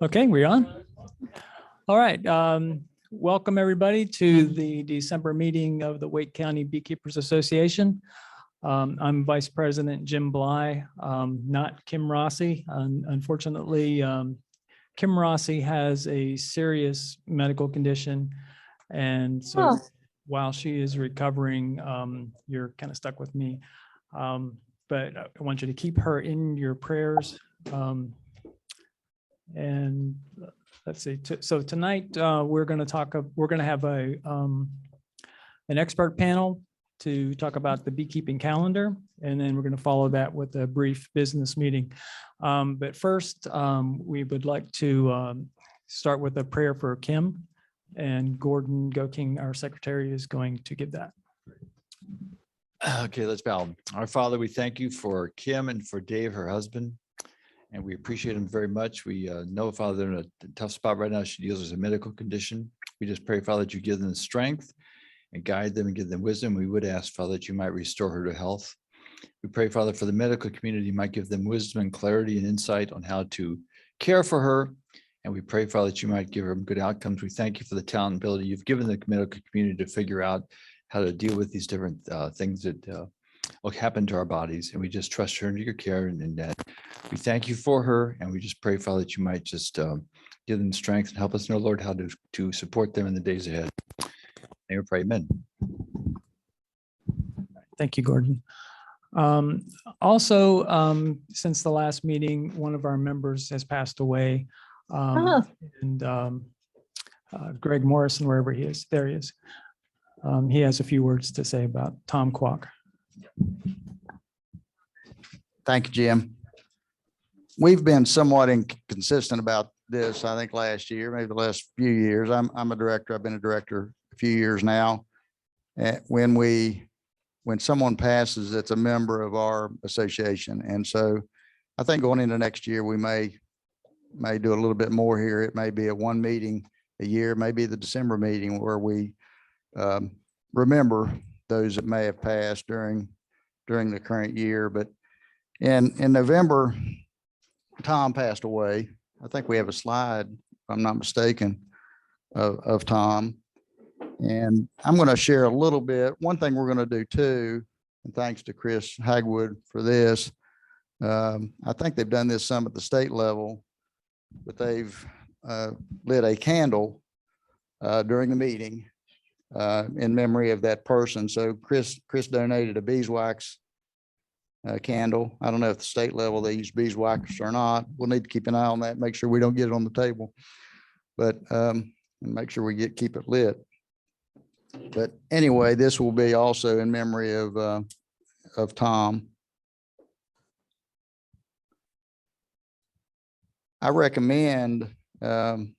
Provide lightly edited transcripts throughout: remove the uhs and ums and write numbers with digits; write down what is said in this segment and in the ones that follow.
Okay, we're on. All right. Welcome everybody to the December meeting of the Wake County Beekeepers Association. I'm Vice President Jim Bly, not Kim Rossi. Unfortunately, Kim Rossi has a serious medical condition. And so while she is recovering, you're kind of stuck with me. But I want you to keep her in your prayers. And let's see. So tonight we're going to have an expert panel to talk about the beekeeping calendar, and then we're going to follow that with a brief business meeting. But first, we would like to start with a prayer for Kim, and Gordon Goking, our secretary, is going to give that. Okay, let's bow. Our Father, we thank you for Kim and for Dave, her husband. And we appreciate them very much. We know, Father, they're in a tough spot right now. She deals with a medical condition. We just pray, Father, that you give them the strength and guide them and give them wisdom. We would ask, Father, that you might restore her to health. We pray, Father, for the medical community, you might give them wisdom and clarity and insight on how to care for her. And we pray, Father, that you might give her good outcomes. We thank you for the talent and ability you've given the medical community to figure out how to deal with these different things that happen to our bodies. And we just trust her into your care, and that we thank you for her. And we just pray, Father, that you might just give them strength and help us know, Lord, how to support them in the days ahead. And we pray, amen. Thank you, Gordon. Also, since the last meeting, one of our members has passed away. And Greg Morrison, wherever he is, there he is. He has a few words to say about Tom Kwok. Thank you, Jim. We've been somewhat inconsistent about this, I think last year, maybe the last few years. I'm a director. I've been a director a few years now. When someone passes, it's a member of our association. And so I think going into next year, we may do a little bit more here. It may be one meeting a year, maybe the December meeting where we remember those that may have passed during the current year. But in November, Tom passed away. I think we have a slide, if I'm not mistaken, of Tom. And I'm going to share a little bit. One thing we're going to do too, and thanks to Chris Hagwood for this, I think they've done this some at the state level, but they've lit a candle during the meeting in memory of that person. So Chris donated a beeswax candle. I don't know if the state level they use beeswax or not. We'll need to keep an eye on that, make sure we don't get it on the table, but and make sure we keep it lit. But anyway, this will be also in memory of Tom. I recommend you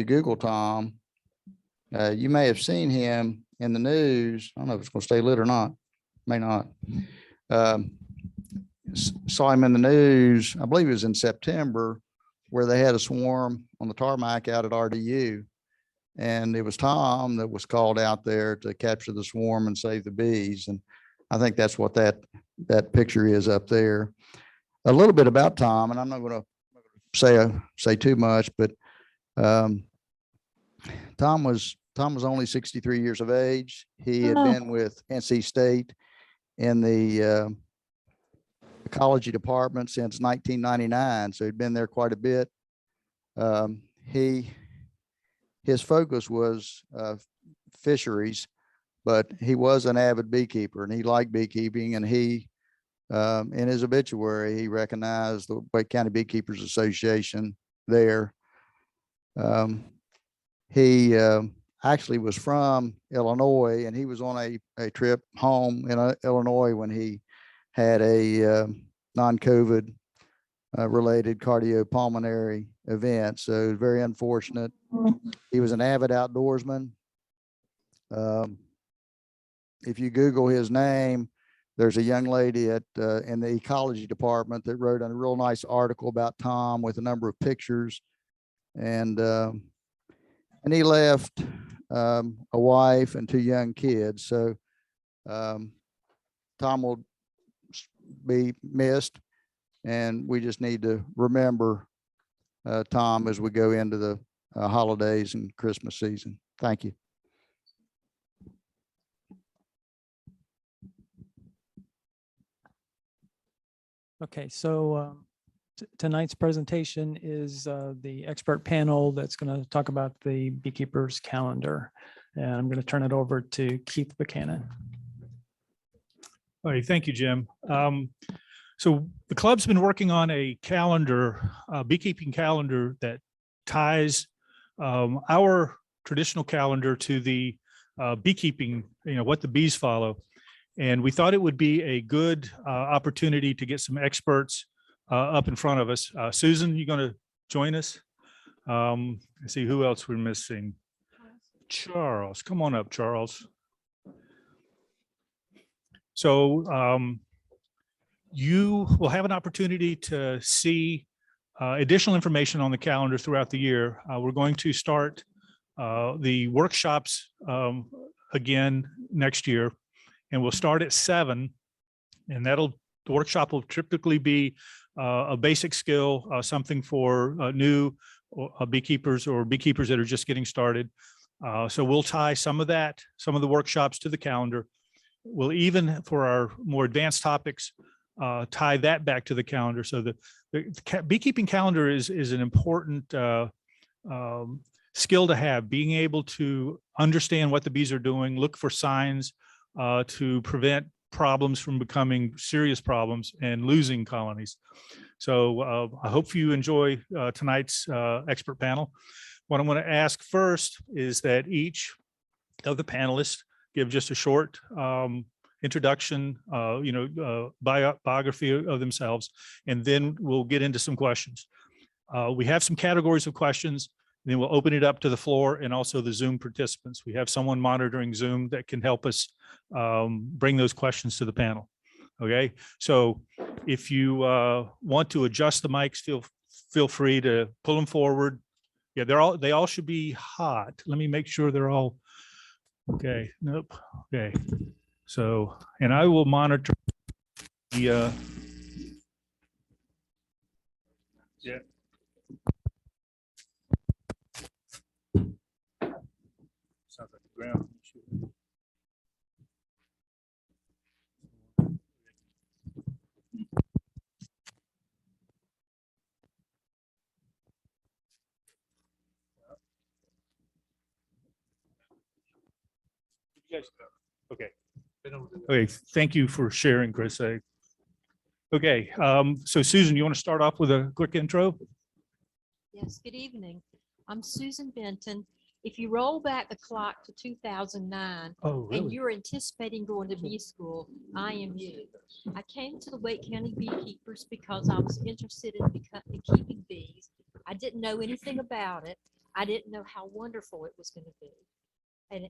Google Tom. You may have seen him in the news. I don't know if it's going to stay lit or not. May not. Saw him in the news, I believe it was in September, where they had a swarm on the tarmac out at RDU. And it was Tom that was called out there to capture the swarm and save the bees. And I think that's what that picture is up there. A little bit about Tom, and I'm not going to say too much, but Tom was only 63 years of age. He had been with NC State in the ecology department since 1999, so he'd been there quite a bit. His focus was fisheries, but he was an avid beekeeper and he liked beekeeping, and he in his obituary, he recognized the Wake County Beekeepers Association there. He actually was from Illinois, and he was on a trip home in Illinois when he had a non-COVID related cardiopulmonary event. So very unfortunate. He was an avid outdoorsman. If you Google his name, there's a young lady in the ecology department that wrote a real nice article about Tom with a number of pictures. And he left a wife and 2 young kids. So Tom will be missed, and we just need to remember Tom as we go into the holidays and Christmas season. Thank you. Okay, so tonight's presentation is the expert panel that's going to talk about the beekeeper's calendar. And I'm going to turn it over to Keith Buchanan. All right, thank you, Jim. So the club's been working on a calendar, a beekeeping calendar that ties our traditional calendar to the beekeeping, what the bees follow. And we thought it would be a good opportunity to get some experts up in front of us. Susan, you going to join us? Let's see who else we're missing. Charles, come on up, Charles. So you will have an opportunity to see additional information on the calendar throughout the year. We're going to start the workshops again next year, and we'll start at 7, and the workshop will typically be a basic skill, something for new beekeepers or beekeepers that are just getting started. So we'll tie some of the workshops to the calendar. We'll even, for our more advanced topics, tie that back to the calendar. So the beekeeping calendar is an important skill to have, being able to understand what the bees are doing, look for signs to prevent problems from becoming serious problems and losing colonies. So I hope you enjoy tonight's expert panel. What I'm going to ask first is that each of the panelists give just a short introduction, biography of themselves, and then we'll get into some questions. We have some categories of questions, and then we'll open it up to the floor and also the Zoom participants. We have someone monitoring Zoom that can help us bring those questions to the panel. Okay, so if you want to adjust the mics, feel free to pull them forward. Yeah, they all should be hot. Let me make sure they're all okay. Nope. Okay. So, and I will monitor the yeah. Sounds like the ground. Okay. Okay. Thank you for sharing, Chris. Okay. So Susan, you want to start off with a quick intro? Yes, good evening. I'm Susan Benton. If you roll back the clock to 2009 Oh, and you're anticipating going to bee school, I am you. I came to the Wake County Beekeepers because I was interested in keeping bees. I didn't know anything about it. I didn't know how wonderful it was going to be.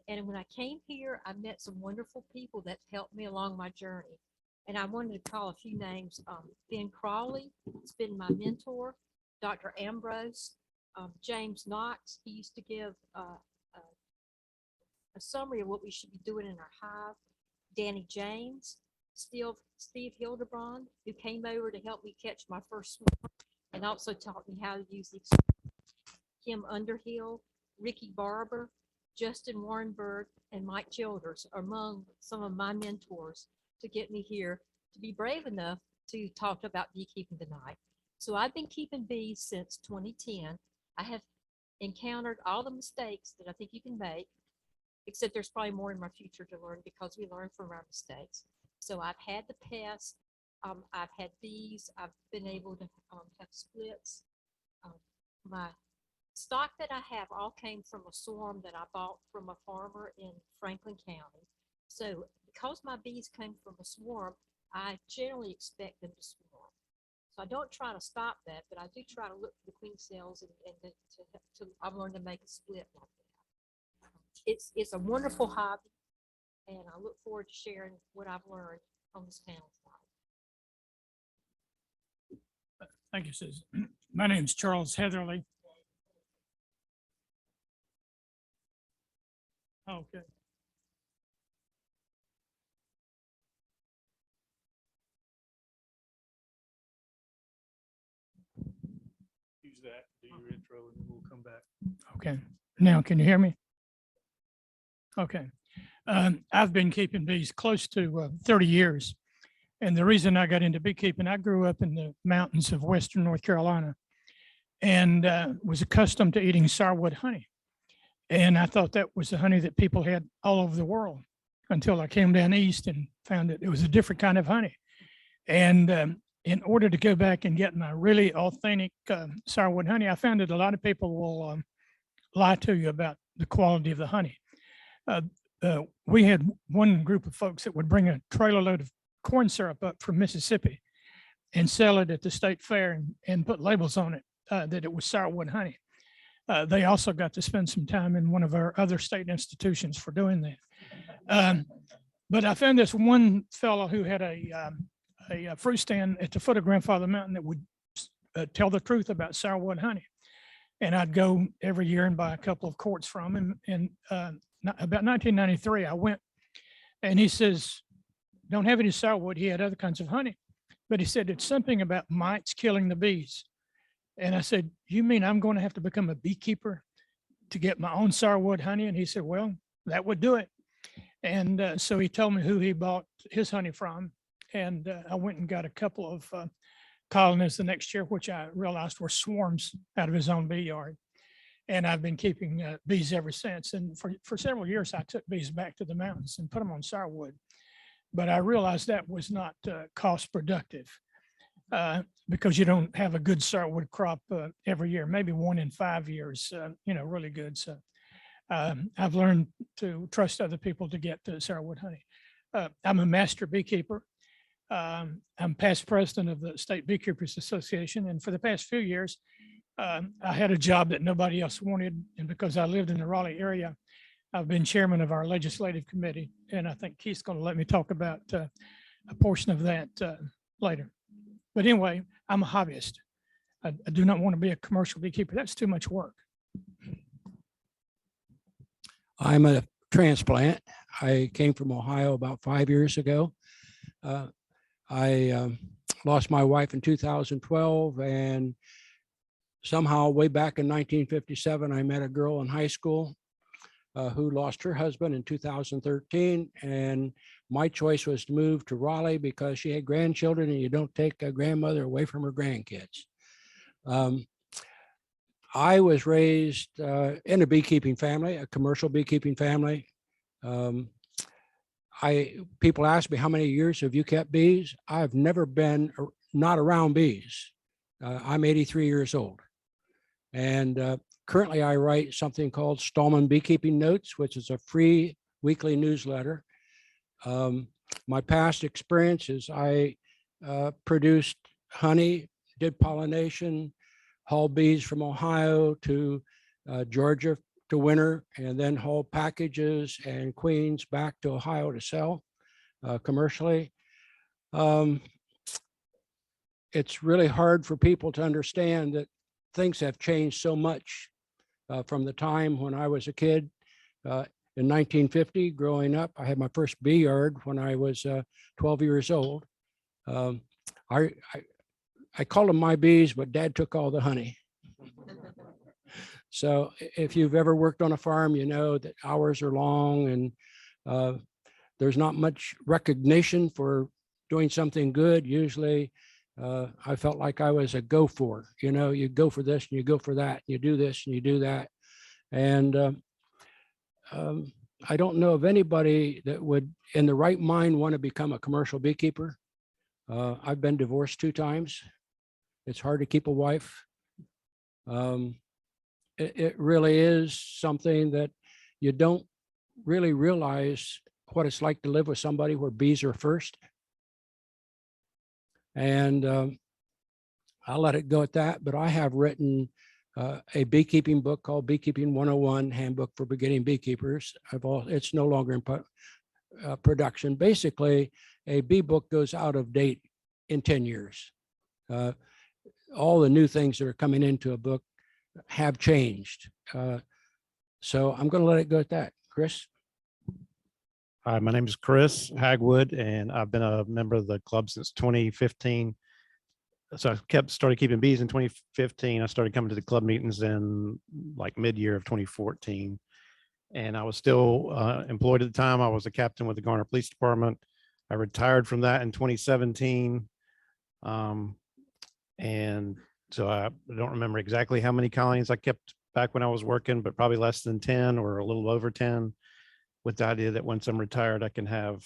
And when I came here, I met some wonderful people that helped me along my journey. And I wanted to call a few names. Ben Crawley has been my mentor. Dr. Ambrose, James Knox, he used to give a summary of what we should be doing in our hive. Danny James, Steve Hildebrand, who came over to help me catch my first swarm and also taught me how to use the Kim Underhill, Ricky Barber, Justin Warrenberg, and Mike Childers are among some of my mentors to get me here to be brave enough to talk about beekeeping tonight. So I've been keeping bees since 2010. I have encountered all the mistakes that I think you can make, except there's probably more in my future to learn because we learn from our mistakes. So I've had the pests, I've had bees, I've been able to have splits. My stock that I have all came from a swarm that I bought from a farmer in Franklin County. So because my bees came from a swarm, I generally expect them to swarm. So I don't try to stop that, but I do try to look for the queen cells and I've learned to make a split like that. It's a wonderful hobby, and I look forward to sharing what I've learned on this panel tonight. Thank you, Susan. My name is Charles Heatherly. Okay. that, do your intro, and then we'll come back. Okay, now can you hear me? Okay. I've been keeping bees close to 30 years. And the reason I got into beekeeping, I grew up in the mountains of Western North Carolina and was accustomed to eating sourwood honey. And I thought that was the honey that people had all over the world until I came down east and found that it was a different kind of honey. And in order to go back and get my really authentic sourwood honey, I found that a lot of people will lie to you about the quality of the honey. We had one group of folks that would bring a trailer load of corn syrup up from Mississippi and sell it at the state fair and put labels on it that it was sourwood honey. They also got to spend some time in one of our other state institutions for doing that. But I found this one fellow who had a fruit stand at the foot of Grandfather Mountain that would tell the truth about sourwood honey. And I'd go every year and buy a couple of quarts from him. And about 1993, I went and he says, don't have any sourwood. He had other kinds of honey, but he said, it's something about mites killing the bees. And I said, you mean I'm going to have to become a beekeeper to get my own sourwood honey? And he said, well, that would do it. And so he told me who he bought his honey from. And I went and got a couple of colonies the next year, which I realized were swarms out of his own bee yard. And I've been keeping bees ever since. And for several years, I took bees back to the mountains and put them on sourwood. But I realized that was not cost productive because you don't have a good sourwood crop every year, maybe 1 in 5 years, really good. So I've learned to trust other people to get the sourwood honey. I'm a master beekeeper. I'm past president of the State Beekeepers Association. And for the past few years, I had a job that nobody else wanted. And because I lived in the Raleigh area, I've been chairman of our legislative committee. And I think Keith's going to let me talk about a portion of that later. But anyway, I'm a hobbyist. I do not want to be a commercial beekeeper. That's too much work. I'm a transplant. I came from Ohio about 5 years ago. I lost my wife in 2012, and somehow way back in 1957, I met a girl in high school who lost her husband in 2013. And my choice was to move to Raleigh because she had grandchildren, and you don't take a grandmother away from her grandkids. I was raised in a beekeeping family, a commercial beekeeping family. People ask me, how many years have you kept bees? I've never been not around bees. I'm 83 years old. And currently I write something called Stallman Beekeeping Notes, which is a free weekly newsletter. My past experience is I produced honey, did pollination, hauled bees from Ohio to Georgia to winter, and then hauled packages and queens back to Ohio to sell commercially. It's really hard for people to understand that things have changed so much from the time when I was a kid. In 1950, growing up, I had my first bee yard when I was 12 years old. I called them my bees, but Dad took all the honey. So if you've ever worked on a farm, you know that hours are long and there's not much recognition for doing something good. Usually I felt like I was a go for, you go for this and you go for that, you do this and you do that. And I don't know of anybody that would in the right mind want to become a commercial beekeeper. I've been divorced 2 times. It's hard to keep a wife. It really is something that you don't really realize what it's like to live with somebody where bees are first. And I'll let it go at that, but I have written a beekeeping book called Beekeeping 101 Handbook for Beginning Beekeepers. It's no longer in production. Basically, a bee book goes out of date in 10 years. All the new things that are coming into a book have changed. So I'm going to let it go at that. Chris? Hi, my name is Chris Hagwood, and I've been a member of the club since 2015. so I started keeping bees in 2015. I started coming to the club meetings in like mid-year of 2014. And I was still employed at the time. I was a captain with the Garner Police Department. I retired from that in 2017. And so I don't remember exactly how many colonies I kept back when I was working, but probably less than 10 or a little over 10, with the idea that once I'm retired, I can have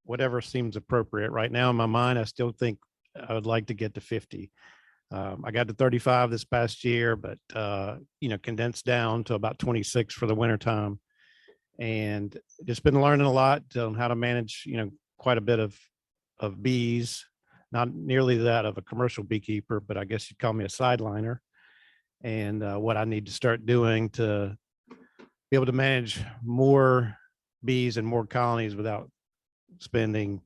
whatever seems appropriate. Right now in my mind, I still think I would like to get to 50. I got to 35 this past year, but condensed down to about 26 for the winter time. And just been learning a lot on how to manage, quite a bit of bees, not nearly that of a commercial beekeeper, but I guess you'd call me a sideliner. And what I need to start doing to be able to manage more bees and more colonies without spending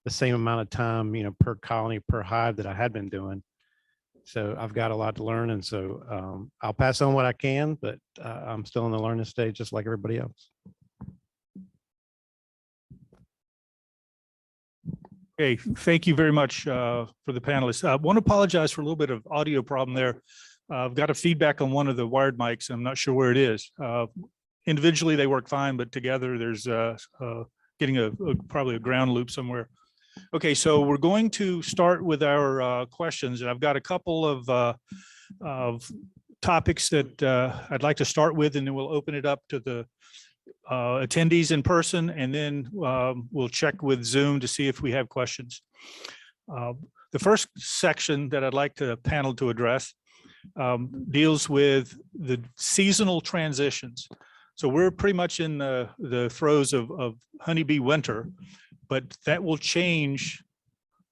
the same amount of time, per colony, per hive that I had been doing. So I've got a lot to learn. And so I'll pass on what I can, but I'm still in the learning stage, just like everybody else. Okay, thank you very much for the panelists. I want to apologize for a little bit of audio problem there. I've got a feedback on one of the wired mics. I'm not sure where it is. Individually, they work fine, but together there's getting probably a ground loop somewhere. Okay, so we're going to start with our questions, and I've got a couple of topics that I'd like to start with, and then we'll open it up to the attendees in person, and then we'll check with Zoom to see if we have questions. The first section that I'd like the panel to address deals with the seasonal transitions. So we're pretty much in the throes of honeybee winter, but that will change,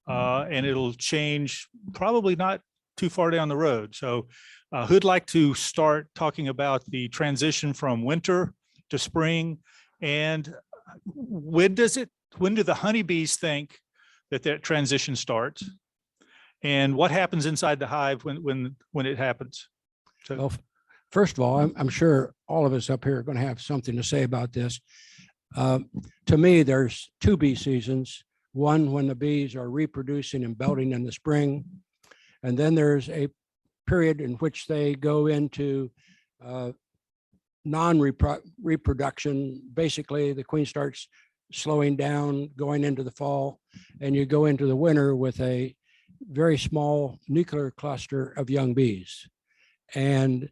and it'll change probably not too far down the road. So who'd like to start talking about the transition from winter to spring, and when do the honeybees think that transition starts, and what happens inside the hive when it happens? So, Well, first of all, I'm sure all of us up here are going to have something to say about this. To me, there's two bee seasons. One, when the bees are reproducing and belting in the spring, and then there's a period in which they go into non-reproduction. Basically, the queen starts slowing down, going into the fall, and you go into the winter with a very small nuclear cluster of young bees. And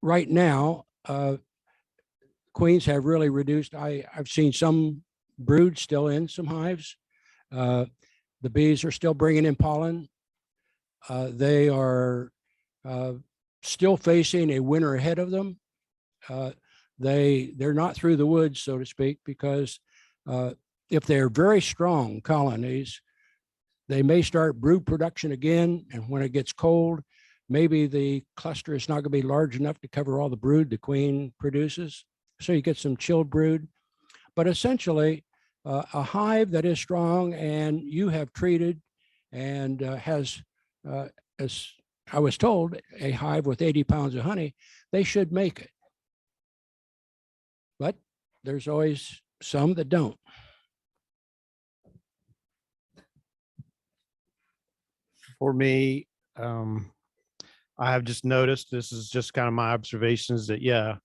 right now, queens have really reduced. I've seen some brood still in some hives. The bees are still bringing in pollen. They are still facing a winter ahead of them. They're not through the woods, so to speak, because if they're very strong colonies, they may start brood production again. And when it gets cold, maybe the cluster is not going to be large enough to cover all the brood the queen produces. So you get some chilled brood. But essentially, a hive that is strong and you have treated and has, as I was told, a hive with 80 pounds of honey, they should make it. But there's always some that don't. For me, I have just noticed, this is just kind of my observations, that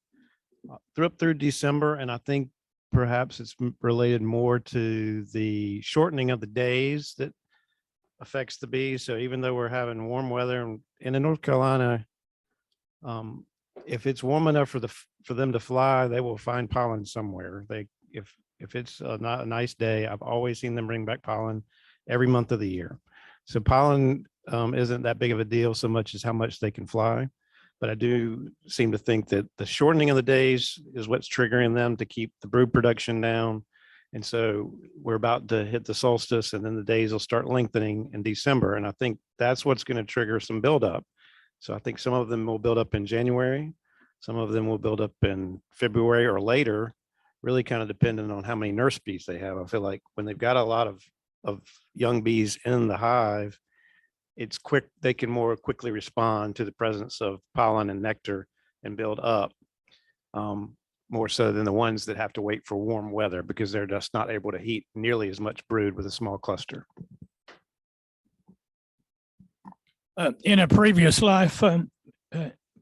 through December, and I think perhaps it's related more to the shortening of the days that affects the bees. So even though we're having warm weather in North Carolina, if it's warm enough for them to fly, they will find pollen somewhere. If it's not a nice day, I've always seen them bring back pollen every month of the year. So pollen isn't that big of a deal so much as how much they can fly. But I do seem to think that the shortening of the days is what's triggering them to keep the brood production down. And so we're about to hit the solstice, and then the days will start lengthening in December. And I think that's what's going to trigger some buildup. So I think some of them will build up in January. Some of them will build up in February or later, really kind of depending on how many nurse bees they have. I feel like when they've got a lot of young bees in the hive, it's quick, they can more quickly respond to the presence of pollen and nectar and build up, more so than the ones that have to wait for warm weather, because they're just not able to heat nearly as much brood with a small cluster. In a previous life,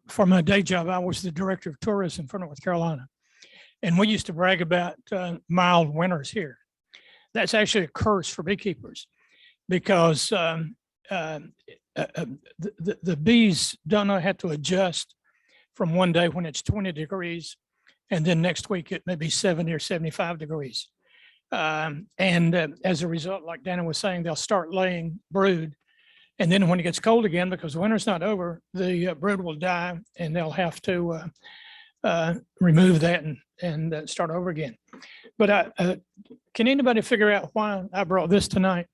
for my day job, I was the director of tourism for North Carolina. And we used to brag about mild winters here. That's actually a curse for beekeepers because the bees don't know how to adjust from one day when it's 20 degrees and then next week it may be 70 or 75 degrees. As a result, like Dana was saying, they'll start laying brood. And then when it gets cold again, because the winter's not over, the brood will die and they'll have to remove that and start over again. But can anybody figure out why I brought this tonight?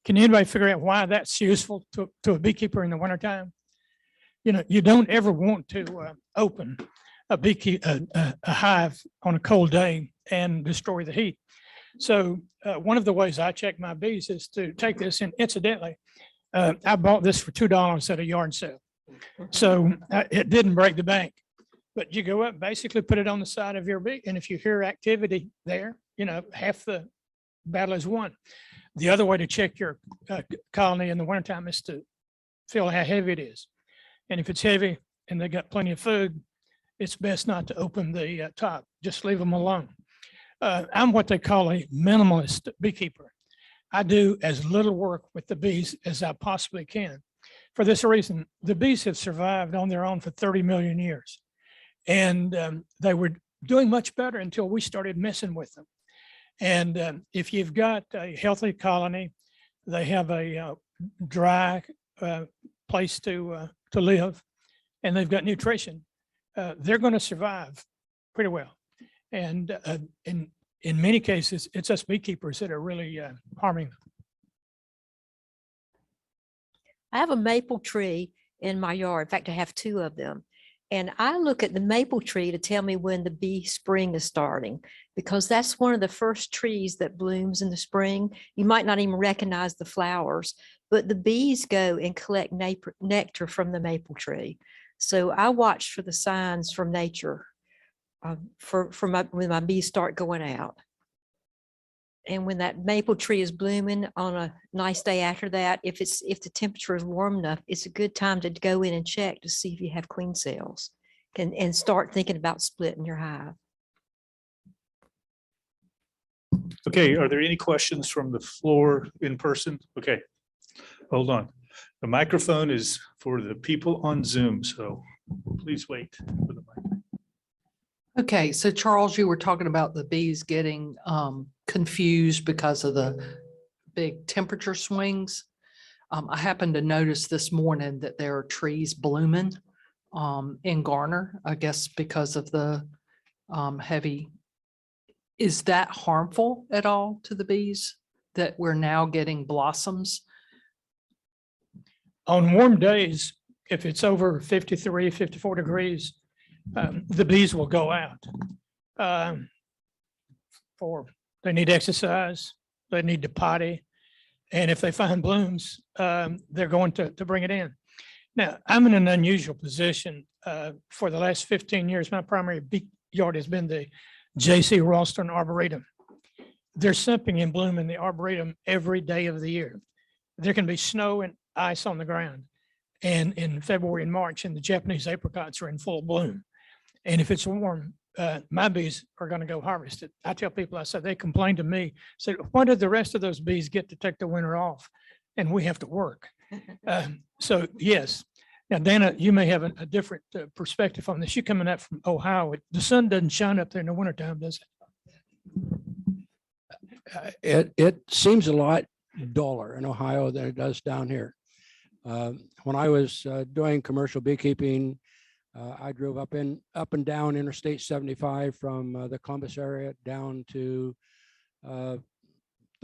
Can anybody figure out why that's useful to a beekeeper in the wintertime? You know, you don't ever want to open a hive on a cold day and destroy the heat. So one of the ways I check my bees is to take this, and incidentally, I bought this for $2 at a yard sale. So it didn't break the bank, but you go up, basically put it on the side of your bee. And if you hear activity there, you know, half the battle is won. The other way to check your colony in the wintertime is to feel how heavy it is. And if it's heavy and they got plenty of food, it's best not to open the top, just leave them alone. I'm what they call a minimalist beekeeper. I do as little work with the bees as I possibly can. For this reason, the bees have survived on their own for 30 million years. And they were doing much better until we started messing with them. And if you've got a healthy colony, they have a dry place to live, and they've got nutrition, they're going to survive pretty well. And in many cases, it's us beekeepers that are really harming them. I have a maple tree in my yard. In fact, I have 2 of them. And I look at the maple tree to tell me when the bee spring is starting, because that's one of the first trees that blooms in the spring. You might not even recognize the flowers, but the bees go and collect nectar from the maple tree. So I watch for the signs from nature when my bees start going out. And when that maple tree is blooming on a nice day after that, if the temperature is warm enough, it's a good time to go in and check to see if you have queen cells and start thinking about splitting your hive. Okay, are there any questions from the floor in person? Okay, hold on. The microphone is for the people on Zoom, so please wait for the mic. Okay, so Charles, you were talking about the bees getting confused because of the big temperature swings. I happened to notice this morning that there are trees blooming in Garner, I guess because of the heavy. Is that harmful at all to the bees that we're now getting blossoms? On warm days, if it's over 53, 54 degrees, the bees will go out. They need exercise, they need to potty, and if they find blooms, they're going to bring it in. Now, I'm in an unusual position. For the last 15 years, my primary bee yard has been the J.C. Ralston Arboretum. There's something in bloom in the Arboretum every day of the year. There can be snow and ice on the ground, and in February and March, and the Japanese apricots are in full bloom. And if it's warm, my bees are going to go harvest it. I tell people, I said, they complain to me, said, why did the rest of those bees get to take the winter off? And we have to work. So yes. Now, Dana, you may have a different perspective on this. You're coming up from Ohio. The sun doesn't shine up there in the wintertime, does it? It seems a lot duller in Ohio than it does down here. When I was doing commercial beekeeping, I drove up and down Interstate 75 from the Columbus area down to the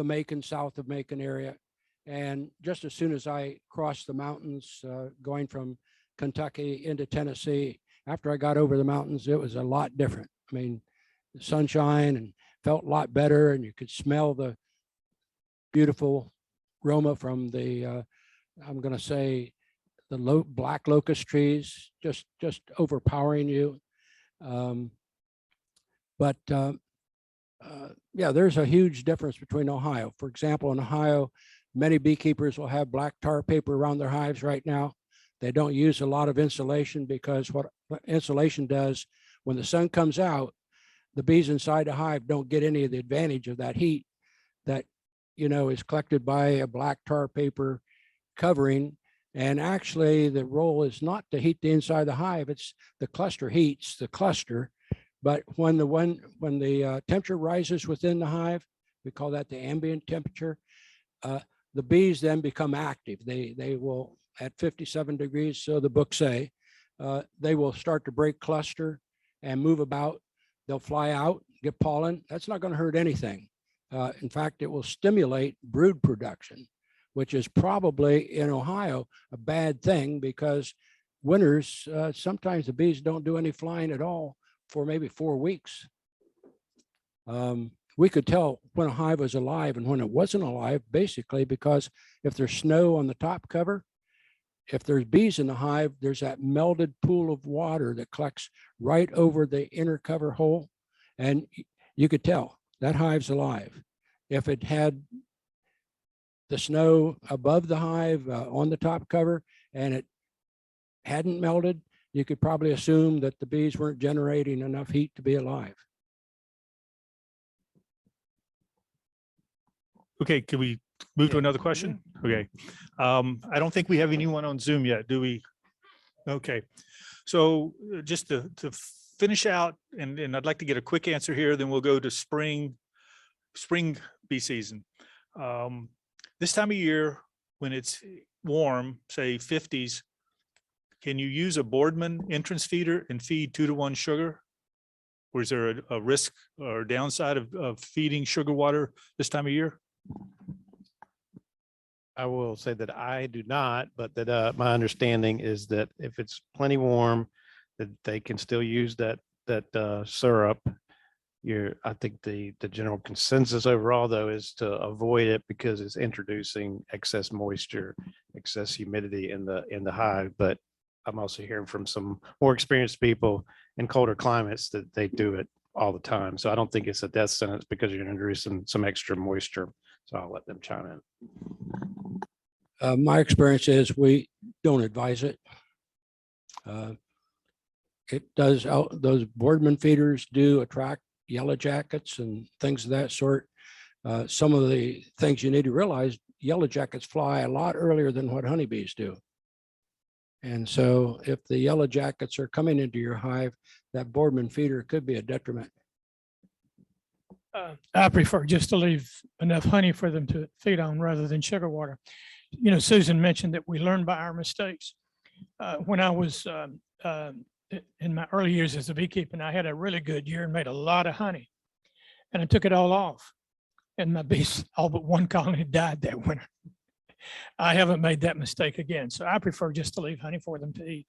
Macon, south of Macon area. And just as soon as I crossed the mountains, going from Kentucky into Tennessee, after I got over the mountains, it was a lot different. I mean, the sunshine and felt a lot better, and you could smell the beautiful aroma from the, I'm going to say, the black locust trees, just overpowering you. Yeah, there's a huge difference between Ohio. For example, in Ohio, Many beekeepers will have black tar paper around their hives right now. They don't use a lot of insulation because what insulation does, when the sun comes out, the bees inside the hive don't get any of the advantage of that heat that, is collected by a black tar paper covering. And actually the role is not to heat the inside of the hive, it's the cluster heats the cluster. But when the temperature rises within the hive, we call that the ambient temperature, the bees then become active. They will, at 57 degrees, so the books say, they will start to break cluster and move about. They'll fly out, get pollen. That's not going to hurt anything. In fact, it will stimulate brood production, which is probably in Ohio a bad thing because winters, sometimes the bees don't do any flying at all for maybe 4 weeks. We could tell when a hive was alive and when it wasn't alive, basically, because if there's snow on the top cover, if there's bees in the hive, there's that melted pool of water that collects right over the inner cover hole. And you could tell that hive's alive. If it had the snow above the hive on the top cover and it hadn't melted, you could probably assume that the bees weren't generating enough heat to be alive. Okay, can we move to another question? Okay. I don't think we have anyone on Zoom yet, do we? Okay. So just to finish out, and I'd like to get a quick answer here, then we'll go to spring bee season. This time of year, when it's warm, say 50s, can you use a Boardman entrance feeder and feed 2-to-1 sugar? Or is there a risk or downside of feeding sugar water this time of year? I will say that I do not, but that my understanding is that if it's plenty warm, that they can still use that syrup. I think the general consensus overall, though, is to avoid it because it's introducing excess moisture, excess humidity in the hive. But I'm also hearing from some more experienced people in colder climates that they do it all the time. So I don't think it's a death sentence because you're introducing some extra moisture. So I'll let them chime in. My experience is we don't advise it. It does, those Boardman feeders do attract yellow jackets and things of that sort. Some of the things you need to realize, yellow jackets fly a lot earlier than what honeybees do. And so if the yellow jackets are coming into your hive, that Boardman feeder could be a detriment. I prefer just to leave enough honey for them to feed on rather than sugar water. Susan mentioned that we learn by our mistakes. When I was in my early years as a beekeeper, I had a really good year and made a lot of honey. And I took it all off. And my bees, all but one colony died that winter. I haven't made that mistake again. So I prefer just to leave honey for them to eat.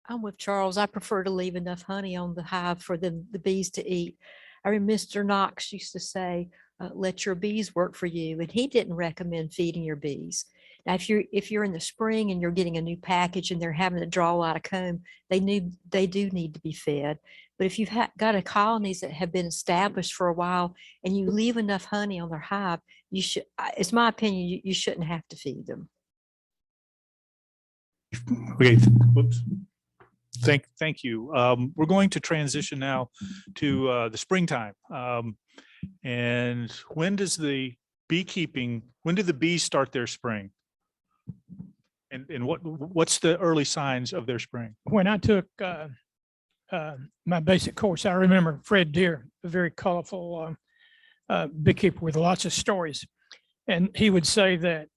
I'm with Charles. I prefer to leave enough honey on the hive for the bees to eat. I remember Mr. Knox used to say, let your bees work for you. And he didn't recommend feeding your bees. Now, if you're in the spring and you're getting a new package and they're having to draw out a comb, they do need to be fed. But if you've got colonies that have been established for a while and you leave enough honey on their hive, you should, it's my opinion, you shouldn't have to feed them. Okay, whoops. Thank you. We're going to transition now to the springtime. And when does the beekeeping, when do the bees start their spring? And what's the early signs of their spring? When I took my basic course, I remember Fred Deere, a very colorful beekeeper with lots of stories. And he would say that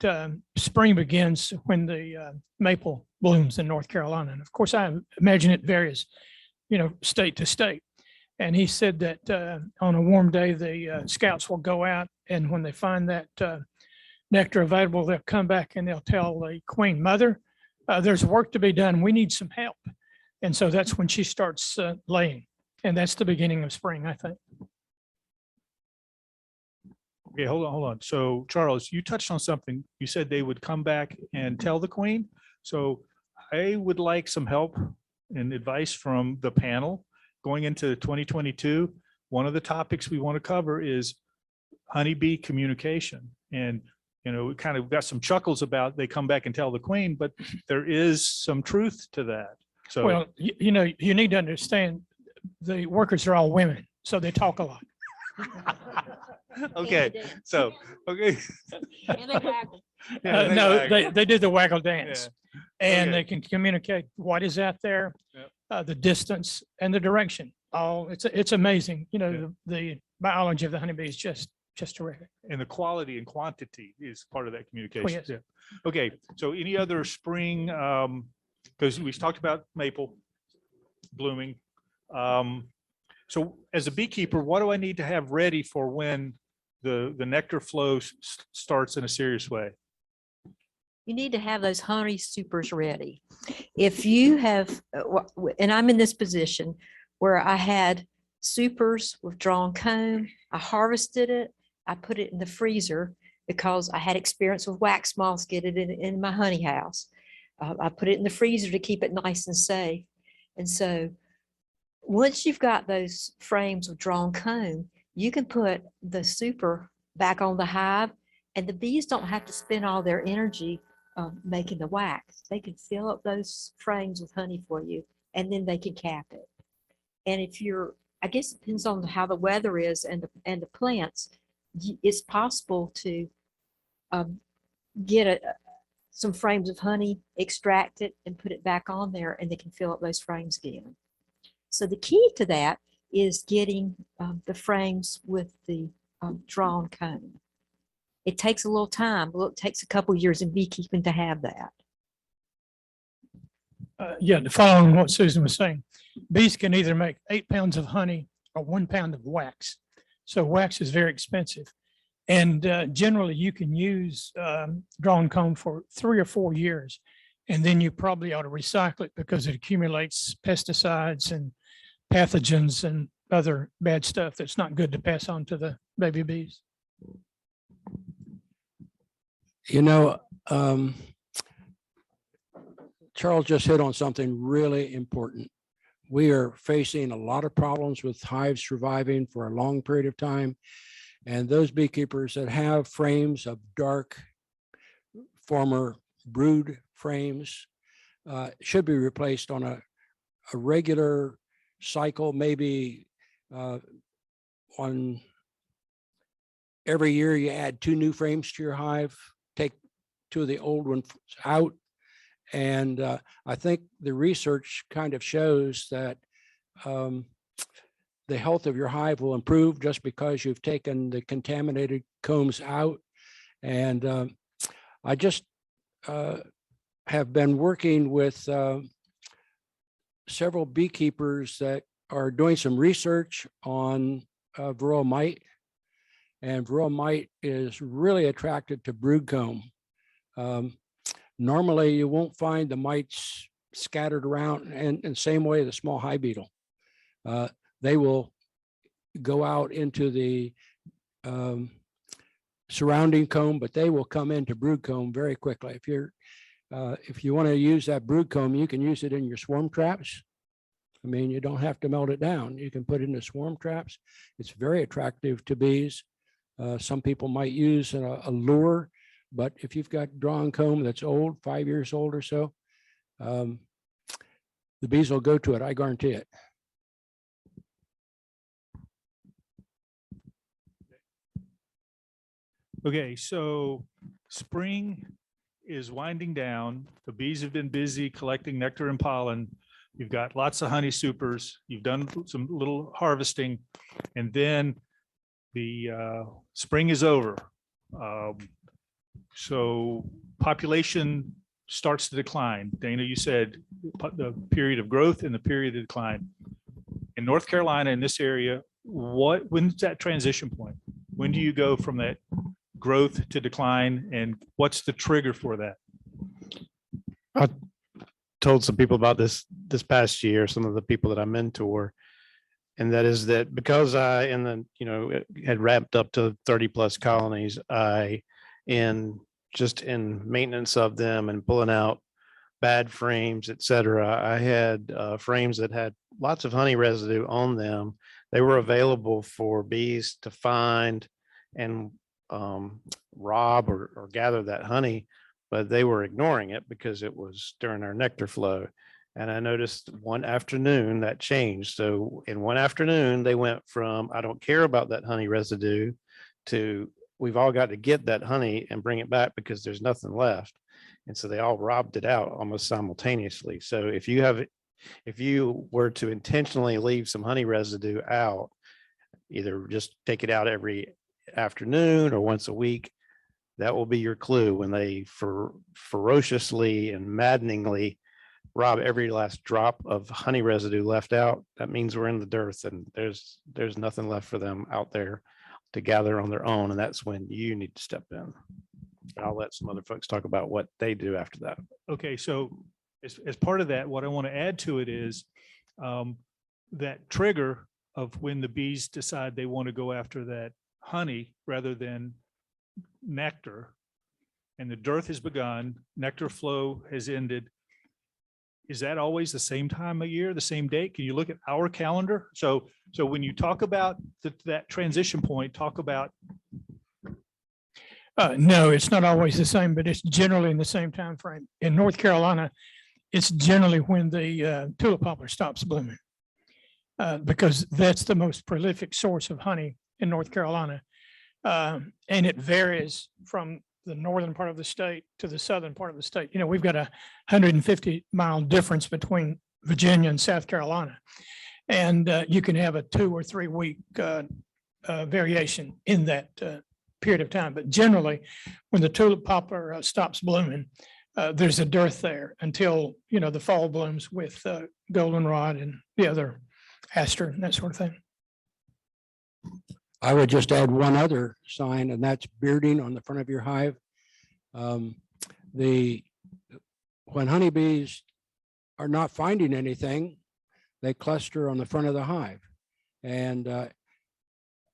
spring begins when the maple blooms in North Carolina. And of course, I imagine it varies, state to state. And he said that on a warm day, the scouts will go out, and when they find that nectar available, they'll come back and they'll tell the queen mother, there's work to be done. We need some help. And so that's when she starts laying. And that's the beginning of spring, I think. Okay, hold on. So Charles, you touched on something. You said they would come back and tell the queen. So I would like some help and advice from the panel going into 2022. One of the topics we want to cover is honeybee communication. And, we kind of got some chuckles about they come back and tell the queen, but there is some truth to that. So, Well, you need to understand, the workers are all women, so they talk a lot. okay, so, okay. And they waggle. Yeah, No, waggle. they do the waggle dance. And Okay. they can communicate what is out there, Yep. the distance and the direction. Oh, it's amazing. Yeah. The biology of the honeybee is just terrific. And the quality and quantity is part of that communication. yes. Yeah. Okay, so any other spring, because we talked about maple blooming. So as a beekeeper, what do I need to have ready for when the nectar flow starts in a serious way? You need to have those honey supers ready. If you have, and I'm in this position where I had supers with drawn comb, I harvested it, I put it in the freezer because I had experience with wax moths getting it in my honey house. I put it in the freezer to keep it nice and safe. And so once you've got those frames of drawn comb, you can put the super back on the hive, and the bees don't have to spend all their energy making the wax. They can fill up those frames with honey for you, and then they can cap it. And if I guess it depends on how the weather is and the plants, it's possible to get some frames of honey, extract it, and put it back on there, and they can fill up those frames again. So the key to that is getting the frames with the drawn comb. It takes a little time. Well, it takes a couple years in beekeeping to have that. To follow on what Susan was saying, bees can either make 8 pounds of honey or 1 pound of wax. So wax is very expensive. And generally you can use drawn comb for 3 or 4 years. And then you probably ought to recycle it because it accumulates pesticides and pathogens and other bad stuff that's not good to pass on to the baby bees. Charles just hit on something really important. We are facing a lot of problems with hives surviving for a long period of time. And those beekeepers that have frames of dark former brood frames should be replaced on a regular cycle, maybe on every year you add 2 new frames to your hive, take 2 of the old ones out. And I think the research kind of shows that the health of your hive will improve just because you've taken the contaminated combs out. And I just have been working with several beekeepers that are doing some research on varroa mite. And varroa mite is really attracted to brood comb. Normally, you won't find the mites scattered around, and in the same way, the small hive beetle. They will go out into the surrounding comb, but they will come into brood comb very quickly. If you want to use that brood comb, you can use it in your swarm traps. I mean, you don't have to melt it down. You can put it in the swarm traps. It's very attractive to bees. Some people might use a lure, but if you've got drawn comb that's old, 5 years old or so, the bees will go to it. I guarantee it. Okay, so spring is winding down. The bees have been busy collecting nectar and pollen. You've got lots of honey supers. You've done some little harvesting, and then the spring is over. So population starts to decline. Dana, you said the period of growth and the period of decline. In North Carolina, in this area, when's that transition point? When do you go from that growth to decline, and what's the trigger for that? I told some people about this past year, some of the people that I mentor, and that is that because I had ramped up to 30 plus colonies, in maintenance of them and pulling out bad frames, et cetera, I had frames that had lots of honey residue on them. They were available for bees to find and rob or gather that honey, but they were ignoring it because it was during our nectar flow. And I noticed one afternoon that changed. So in one afternoon, they went from, I don't care about that honey residue, to we've all got to get that honey and bring it back because there's nothing left. And so they all robbed it out almost simultaneously. So if you were to intentionally leave some honey residue out, either just take it out every afternoon or once a week, that will be your clue when they ferociously and maddeningly rob every last drop of honey residue left out. That means we're in the dearth and there's nothing left for them out there to gather on their own. And that's when you need to step in. I'll let some other folks talk about what they do after that. Okay, so as part of that, what I want to add to it is that trigger of when the bees decide they want to go after that honey rather than nectar, and the dearth has begun, nectar flow has ended. Is that always the same time of year, the same date? Can you look at our calendar? So when you talk about that transition point, talk about. No, it's not always the same, but it's generally in the same time frame. In North Carolina, it's generally when the tulip poplar stops blooming, because that's the most prolific source of honey in North Carolina. And it varies from the northern part of the state to the southern part of the state. You know, we've got a 150-mile difference between Virginia and South Carolina. And you can have a 2 or 3 week variation in that period of time. But generally, when the tulip poplar stops blooming, there's a dearth there until, you know, the fall blooms with goldenrod and the other aster and that sort of thing. I would just add one other sign, and that's bearding on the front of your hive. When honeybees are not finding anything, they cluster on the front of the hive. And I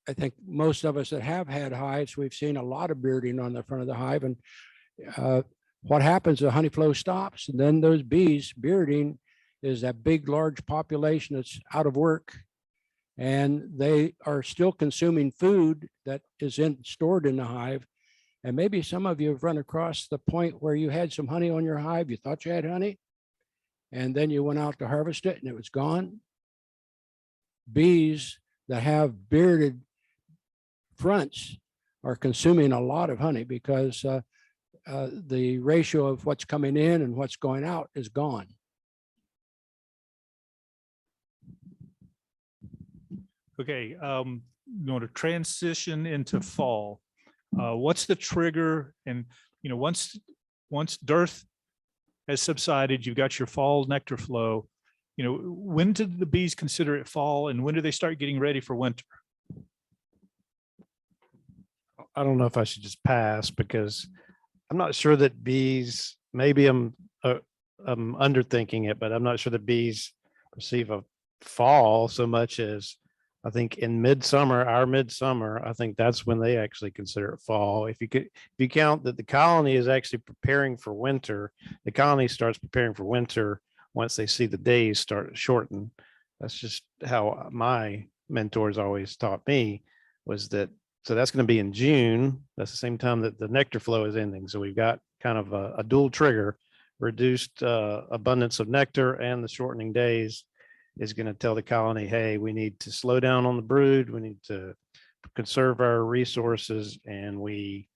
think most of us that have had hives, we've seen a lot of bearding on the front of the hive. And what happens, the honey flow stops, and then those bees bearding is that big, large population that's out of work. And they are still consuming food that is stored in the hive. And maybe some of you have run across the point where you had some honey on your hive. You thought you had honey, and then you went out to harvest it and it was gone. Bees that have bearded fronts are consuming a lot of honey because the ratio of what's coming in and what's going out is gone. Okay, going to transition into fall. What's the trigger? And, you know, once dearth has subsided, you've got your fall nectar flow. You know, when did the bees consider it fall, and when do they start getting ready for winter? I don't know if I should just pass because I'm not sure that bees, maybe I'm underthinking it, but I'm not sure that bees perceive a fall so much as I think in midsummer, our midsummer, I think that's when they actually consider it fall. If you count that the colony is actually preparing for winter, the colony starts preparing for winter once they see the days start to shorten. That's just how my mentors always taught me, was that. So that's going to be in June. That's the same time that the nectar flow is ending. So we've got kind of a dual trigger, reduced abundance of nectar, and the shortening days is going to tell the colony, hey, we need to slow down on the brood. We need to conserve our resources, and we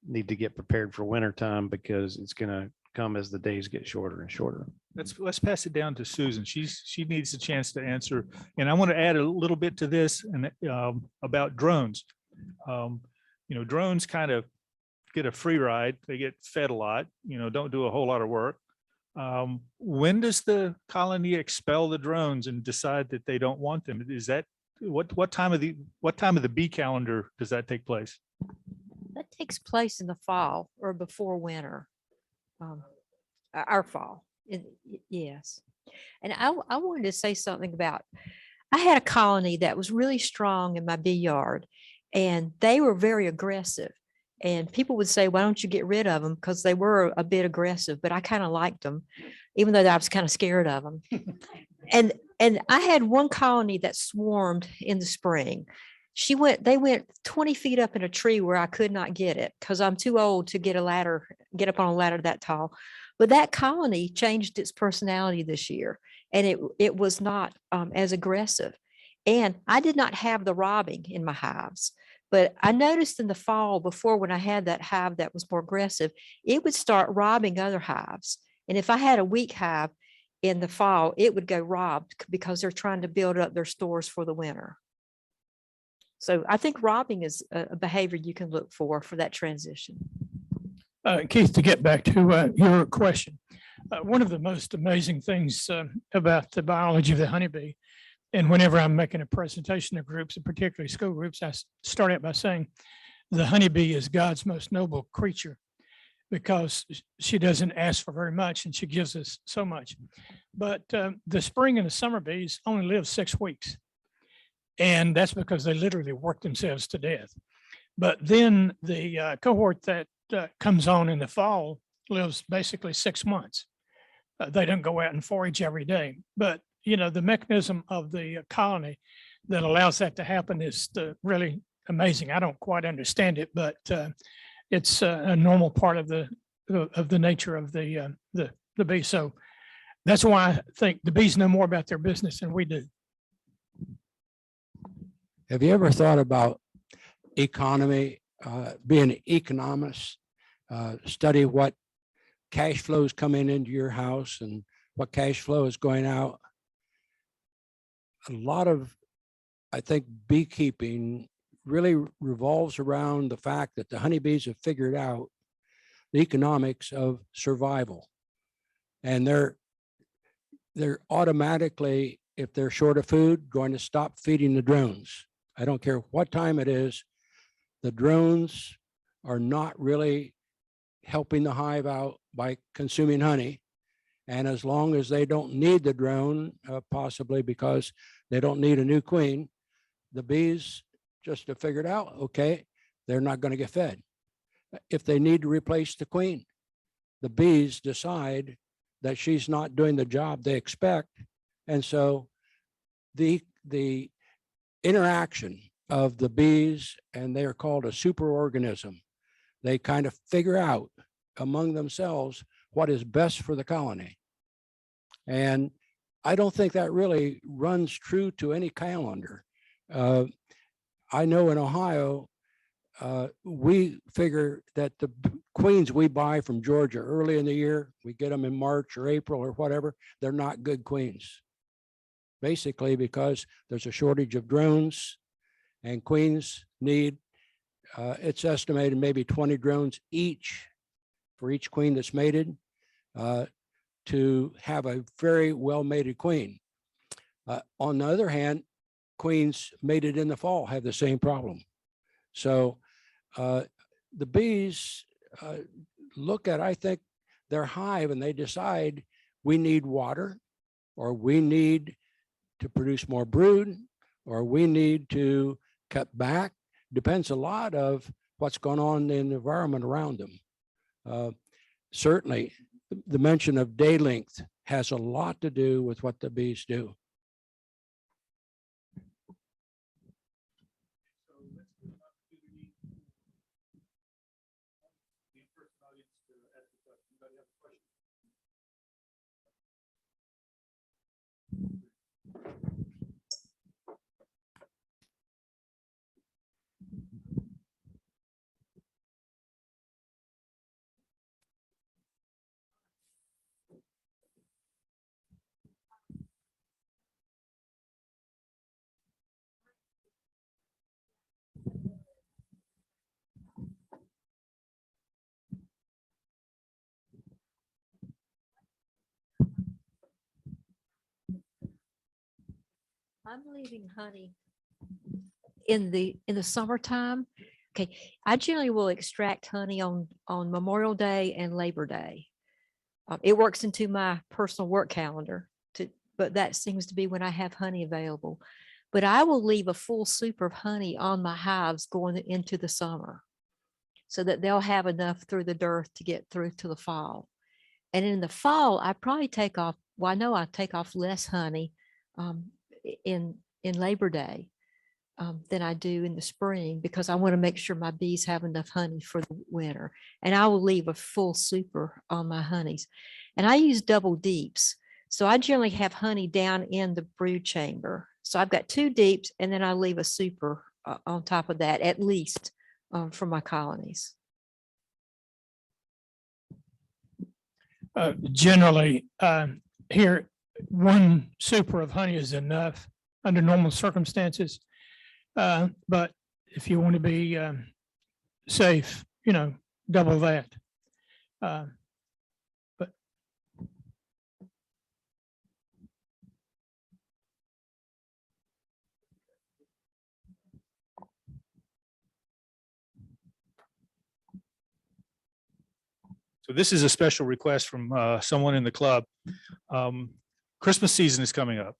need to get prepared for wintertime because it's going to come as the days get shorter and shorter. Let's pass it down to Susan. She needs a chance to answer. And I want to add a little bit to this and about drones. You know, drones kind of get a free ride. They get fed a lot, you know, don't do a whole lot of work. When does the colony expel the drones and decide that they don't want them? Is that what time of the bee calendar does that take place? That takes place in the fall or before winter. Our fall. Yes. And I wanted to say something about, I had a colony that was really strong in my bee yard, and they were very aggressive. And people would say, why don't you get rid of them? Because they were a bit aggressive, but I kind of liked them, even though I was kind of scared of them. And I had one colony that swarmed in the spring. They went 20 feet up in a tree where I could not get it because I'm too old to get up on a ladder that tall. But that colony changed its personality this year, and it was not as aggressive. And I did not have the robbing in my hives, but I noticed in the fall before, when I had that hive that was more aggressive, it would start robbing other hives. And if I had a weak hive in the fall, it would go robbed because they're trying to build up their stores for the winter. So I think robbing is a behavior you can look for that transition. Keith, to get back to your question, one of the most amazing things about the biology of the honeybee, and whenever I'm making a presentation to groups, and particularly school groups, I start out by saying the honeybee is God's most noble creature because she doesn't ask for very much and she gives us so much. But the spring and the summer bees only live 6 weeks. And that's because they literally work themselves to death. But then the cohort that comes on in the fall lives basically 6 months. They don't go out and forage every day. But, you know, the mechanism of the colony that allows that to happen is really amazing. I don't quite understand it, but it's a normal part of the nature of the bee. So that's why I think the bees know more about their business than we do. Have you ever thought about economy, being an economist, study what cash flows coming into your house and what cash flow is going out? A lot of, I think, beekeeping really revolves around the fact that the honeybees have figured out the economics of survival. And they're automatically, if they're short of food, going to stop feeding the drones. I don't care what time it is. The drones are not really helping the hive out by consuming honey. And as long as they don't need the drone, possibly because they don't need a new queen, the bees just have figured out, okay, they're not going to get fed. If they need to replace the queen, the bees decide that she's not doing the job they expect. And so the interaction of the bees, and they are called a superorganism. They kind of figure out among themselves what is best for the colony. And I don't think that really runs true to any calendar. I know in Ohio, we figure that the queens we buy from Georgia early in the year, we get them in March or April or whatever, they're not good queens. Basically because there's a shortage of drones, and queens need, it's estimated maybe 20 drones each for each queen that's mated to have a very well mated queen. On the other hand, queens mated in the fall have the same problem. So the bees look at, I think, their hive and they decide we need water, or we need to produce more brood, or we need to cut back. Depends a lot of what's going on in the environment around them. Certainly, the mention of day length has a lot to do with what the bees do. I'm leaving honey in the summertime. Okay, I generally will extract honey on Memorial Day and Labor Day. It works into my personal work calendar, but that seems to be when I have honey available. But I will leave a full super of honey on my hives going into the summer so that they'll have enough through the dearth to get through to the fall. And in the fall, I probably take off, well, I know I take off less honey in Labor Day. than I do in the spring because I want to make sure my bees have enough honey for the winter. And I will leave a full super on my honeys. And I use double deeps. So I generally have honey down in the brood chamber. So I've got 2 deeps and then I leave a super on top of that, at least for my colonies. Generally, here, 1 super of honey is enough under normal circumstances. But if you want to be safe, double that. But So this is a special request from someone in the club. Christmas season is coming up.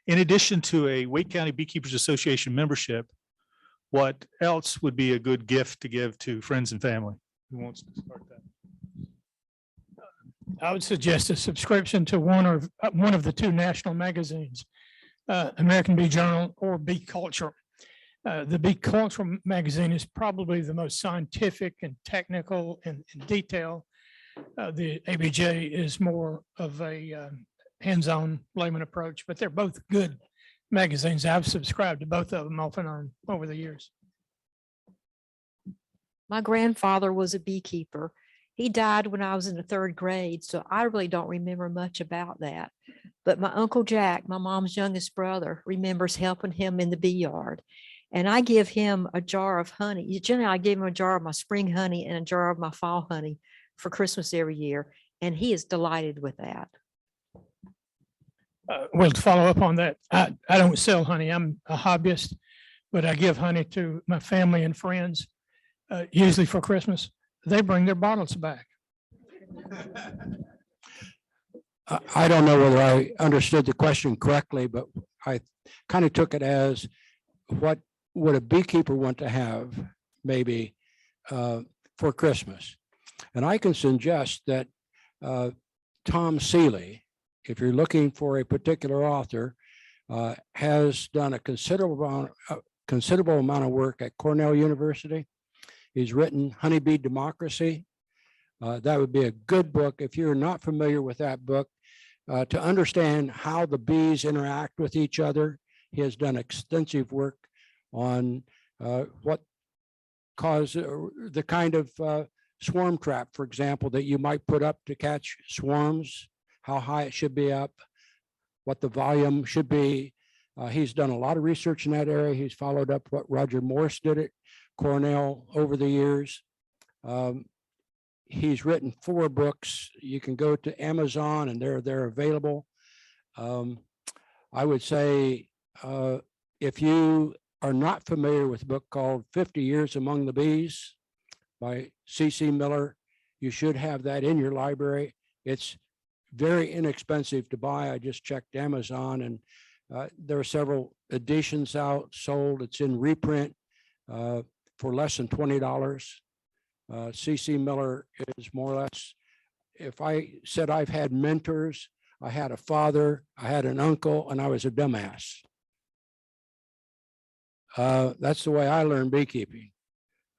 In addition to a Wake County Beekeepers Association membership, what else would be a good gift to give to friends and family? Who wants to start that? I would suggest a subscription to one of the 2 national magazines, American Bee Journal or Bee Culture. The Bee Culture magazine is probably the most scientific and technical and in detail. The ABJ is more of a hands-on layman approach, but they're both good magazines. I've subscribed to both of them off and on over the years. My grandfather was a beekeeper. He died when I was in the 3rd grade, so I really don't remember much about that. But my Uncle Jack, my mom's youngest brother, remembers helping him in the bee yard. And I give him a jar of honey. Generally, I give him a jar of my spring honey and a jar of my fall honey for Christmas every year. And he is delighted with that. Well, to follow up on that, I don't sell honey. I'm a hobbyist, but I give honey to my family and friends, usually for Christmas. They bring their bottles back. I don't know whether I understood the question correctly, but I kind of took it as what would a beekeeper want to have maybe for Christmas? And I can suggest that Tom Seeley, if you're looking for a particular author, has done a considerable amount of work at Cornell University. He's written Honeybee Democracy. That would be a good book if you're not familiar with that book to understand how the bees interact with each other. He has done extensive work on what cause the kind of swarm trap, for example, that you might put up to catch swarms, how high it should be up, what the volume should be. He's done a lot of research in that area. He's followed up what Roger Morse did at Cornell over the years. He's written 4 books. You can go to Amazon and they're available. I would say if you are not familiar with a book called 50 Years Among the Bees by C.C. Miller, you should have that in your library. It's very inexpensive to buy. I just checked Amazon and there are several editions out sold. It's in reprint for less than $20. C.C. Miller is more or less, if I said I've had mentors, I had a father, I had an uncle, and I was a dumbass. That's the way I learned beekeeping.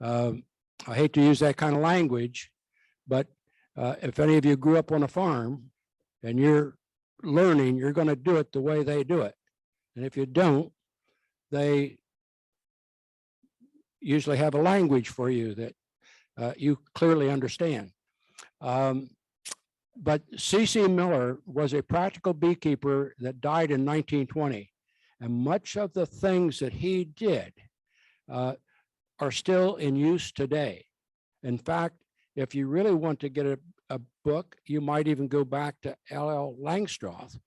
I hate to use that kind of language, but if any of you grew up on a farm and you're learning, you're going to do it the way they do it. And if you don't, they usually have a language for you that you clearly understand. But C.C. Miller was a practical beekeeper that died in 1920. And much of the things that he did are still in use today. In fact, if you really want to get a book, you might even go back to L.L. Langstroth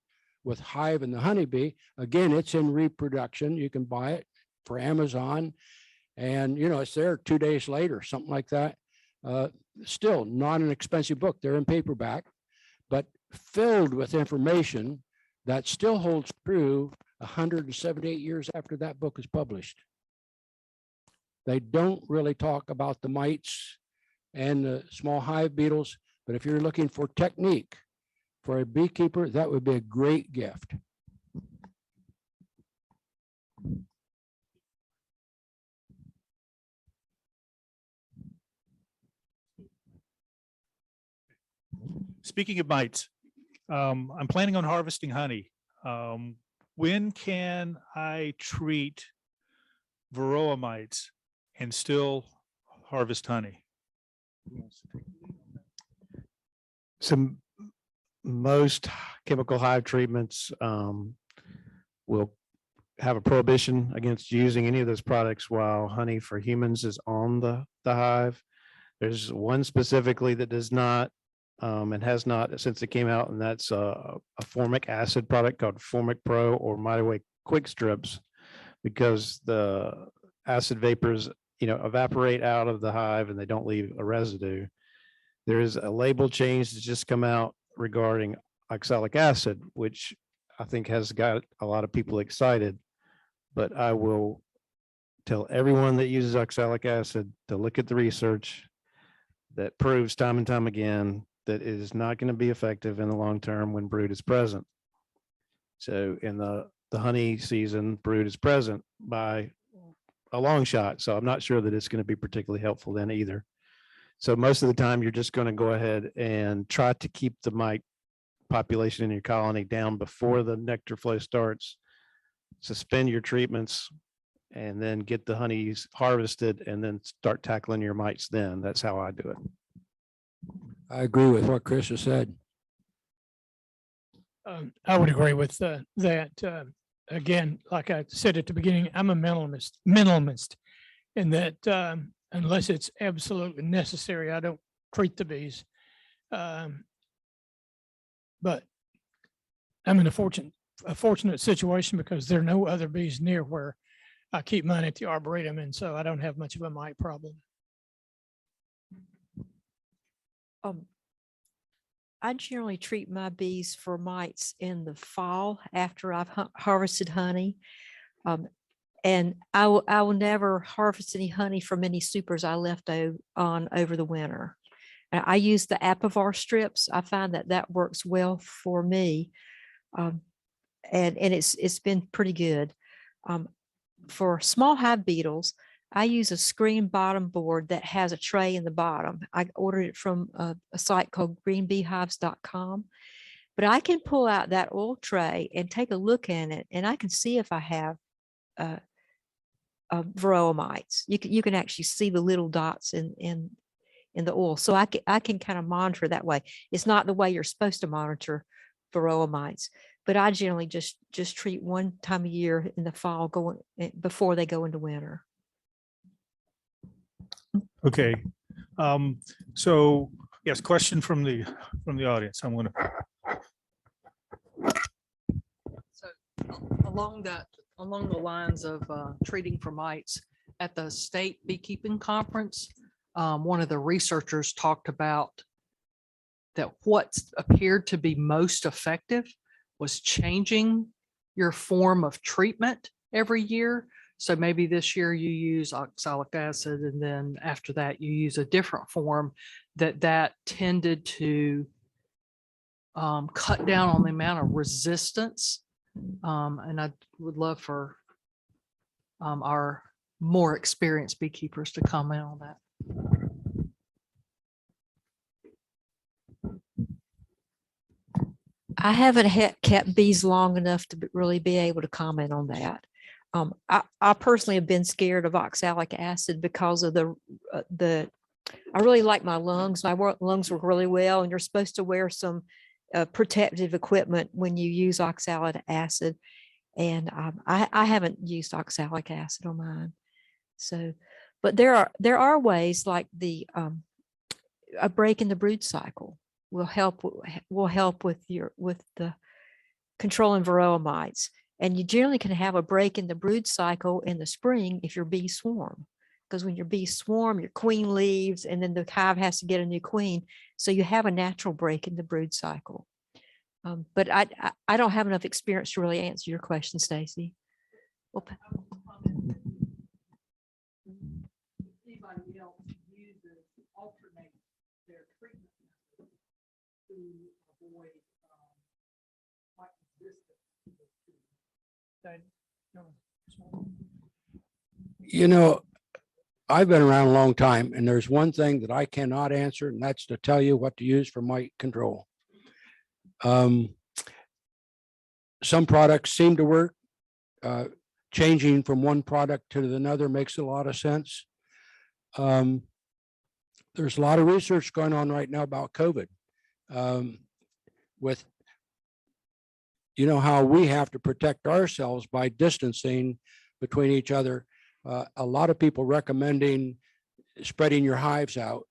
with Hive and the Honeybee. Again, it's in reproduction. You can buy it for Amazon. And, you know, it's there 2 days later, something like that. Still not an expensive book. They're in paperback, but filled with information that still holds true 178 years after that book is published. They don't really talk about the mites and the small hive beetles, but if you're looking for technique for a beekeeper, that would be a great gift. Speaking of mites, I'm planning on harvesting honey. When can I treat varroa mites and still harvest honey? So most chemical hive treatments will have a prohibition against using any of those products while honey for humans is on the hive. There's one specifically that does not and has not since it came out, and that's a formic acid product called Formic Pro or Mighty Way Quick Strips, because the acid vapors, evaporate out of the hive and they don't leave a residue. There is a label change that's just come out regarding oxalic acid, which I think has got a lot of people excited. But I will tell everyone that uses oxalic acid to look at the research that proves time and time again that it is not going to be effective in the long term when brood is present. So in the honey season, brood is present by a long shot. So I'm not sure that it's going to be particularly helpful then either. So most of the time, you're just going to go ahead and try to keep the mite population in your colony down before the nectar flow starts. Suspend your treatments and then get the honeys harvested and then start tackling your mites then. That's how I do it. I agree with what Chris has said. I would agree with that. Again, like I said at the beginning, I'm a minimalist in that unless it's absolutely necessary, I don't treat the bees. But I'm in a fortunate situation because there are no other bees near where I keep mine at the Arboretum, and so I don't have much of a mite problem. I generally treat my bees for mites in the fall after I've harvested honey. And I will never harvest any honey from any supers I left on over the winter. And I use the Apivar strips. I find that works well for me. And it's been pretty good. For small hive beetles, I use a screen bottom board that has a tray in the bottom. I ordered it from a site called greenbeehives.com, but I can pull out that oil tray and take a look in it, and I can see if I have varroa mites. You can actually see the little dots in the oil, so I can kind of monitor that way. It's not the way you're supposed to monitor varroa mites, but I generally just treat one time a year in the fall, before they go into winter. Okay. So yes, question from the audience. I'm going to. So along the lines of treating for mites, at the state beekeeping conference, one of the researchers talked about that what appeared to be most effective was changing your form of treatment every year. So maybe this year you use oxalic acid, and then after that you use a different form that tended to cut down on the amount of resistance. And I would love for our more experienced beekeepers to comment on that. I haven't kept bees long enough to really be able to comment on that. I personally have been scared of oxalic acid because of I really like my lungs. My lungs work really well, and you're supposed to wear some protective equipment when you use oxalic acid. And I haven't used oxalic acid on mine. So, but there are ways like a break in the brood cycle will help with the controlling varroa mites. And you generally can have a break in the brood cycle in the spring if your bees swarm, because when your bees swarm, your queen leaves, and then the hive has to get a new queen. So you have a natural break in the brood cycle. But I don't have enough experience to really answer your question, Stacy. Well, anybody else uses alternate their treatment methods to avoid mite resistance. You know, I've been around a long time, and there's one thing that I cannot answer, and that's to tell you what to use for mite control. Some products seem to work. Changing from one product to another makes a lot of sense. There's a lot of research going on right now about COVID. With, you know, how we have to protect ourselves by distancing between each other. A lot of people recommending spreading your hives out.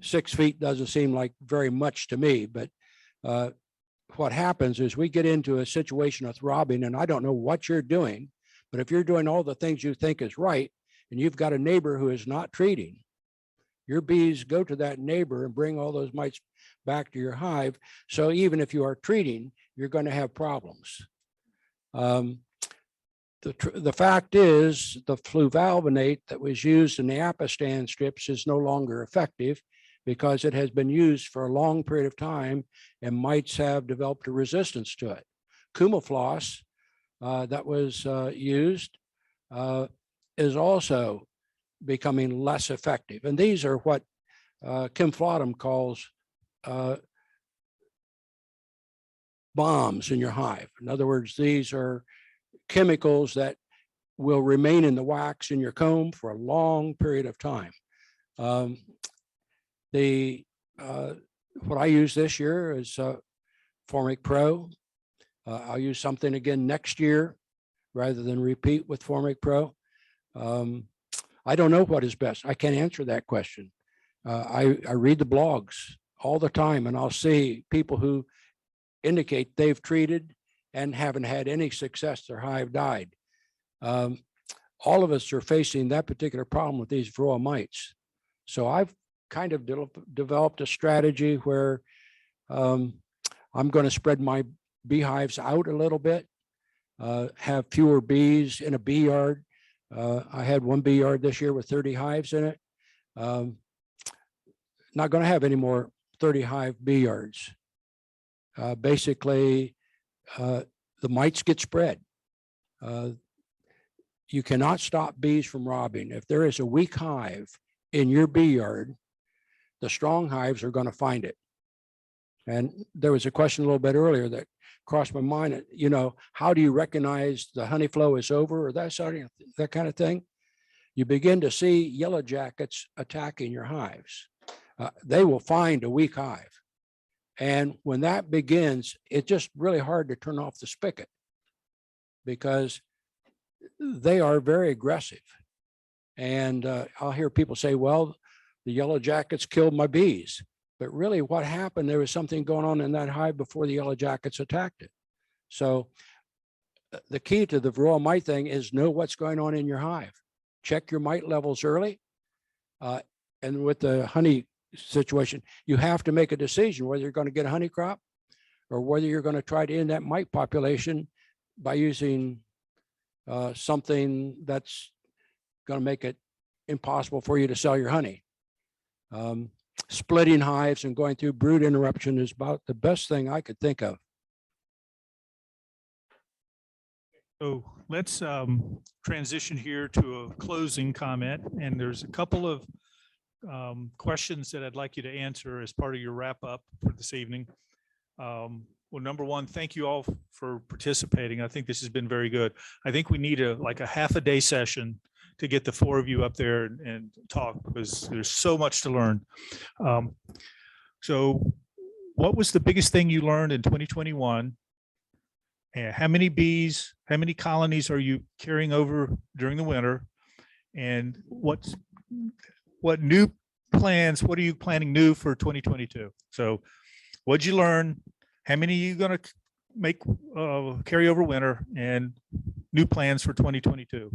6 feet doesn't seem like very much to me, but what happens is we get into a situation of throbbing, and I don't know what you're doing, but if you're doing all the things you think is right, and you've got a neighbor who is not treating, your bees go to that neighbor and bring all those mites back to your hive. So even if you are treating, you're going to have problems. The fact is the fluvalvinate that was used in the Apistan strips is no longer effective because it has been used for a long period of time and mites have developed a resistance to it. Kumafloss that was used is also becoming less effective. And these are what Kim Flodham calls bombs in your hive. In other words, these are chemicals that will remain in the wax in your comb for a long period of time. What I use this year is Formic Pro. I'll use something again next year rather than repeat with Formic Pro. I don't know what is best. I can't answer that question. I read the blogs all the time, and I'll see people who indicate they've treated and haven't had any success. Their hive died. All of us are facing that particular problem with these varroa mites. So I've kind of developed a strategy where I'm going to spread my beehives out a little bit, have fewer bees in a bee yard. I had one bee yard this year with 30 hives in it. Not going to have any more 30 hive bee yards. Basically, the mites get spread. You cannot stop bees from robbing. If there is a weak hive in your bee yard, the strong hives are going to find it. And there was a question a little bit earlier that crossed my mind, you know, how do you recognize the honey flow is over or that kind of thing? You begin to see yellow jackets attacking your hives. They will find a weak hive. And when that begins, it's just really hard to turn off the spigot because they are very aggressive. And I'll hear people say, well, the yellow jackets killed my bees. But really what happened, there was something going on in that hive before the yellow jackets attacked it. So the key to the varroa mite thing is know what's going on in your hive. Check your mite levels early. And with the honey situation, you have to make a decision whether you're going to get a honey crop or whether you're going to try to end that mite population by using something that's going to make it impossible for you to sell your honey. Splitting hives and going through brood interruption is about the best thing I could think of. So let's transition here to a closing comment. And there's a couple of questions that I'd like you to answer as part of your wrap up for this evening. Well, number one, thank you all for participating. I think this has been very good. I think we need like a half a day session to get the four of you up there and talk because there's so much to learn. So what was the biggest thing you learned in 2021? And how many bees, how many colonies are you carrying over during the winter? And what new plans, what are you planning new for 2022? So what'd you learn? How many are you going to make carry over winter and new plans for 2022?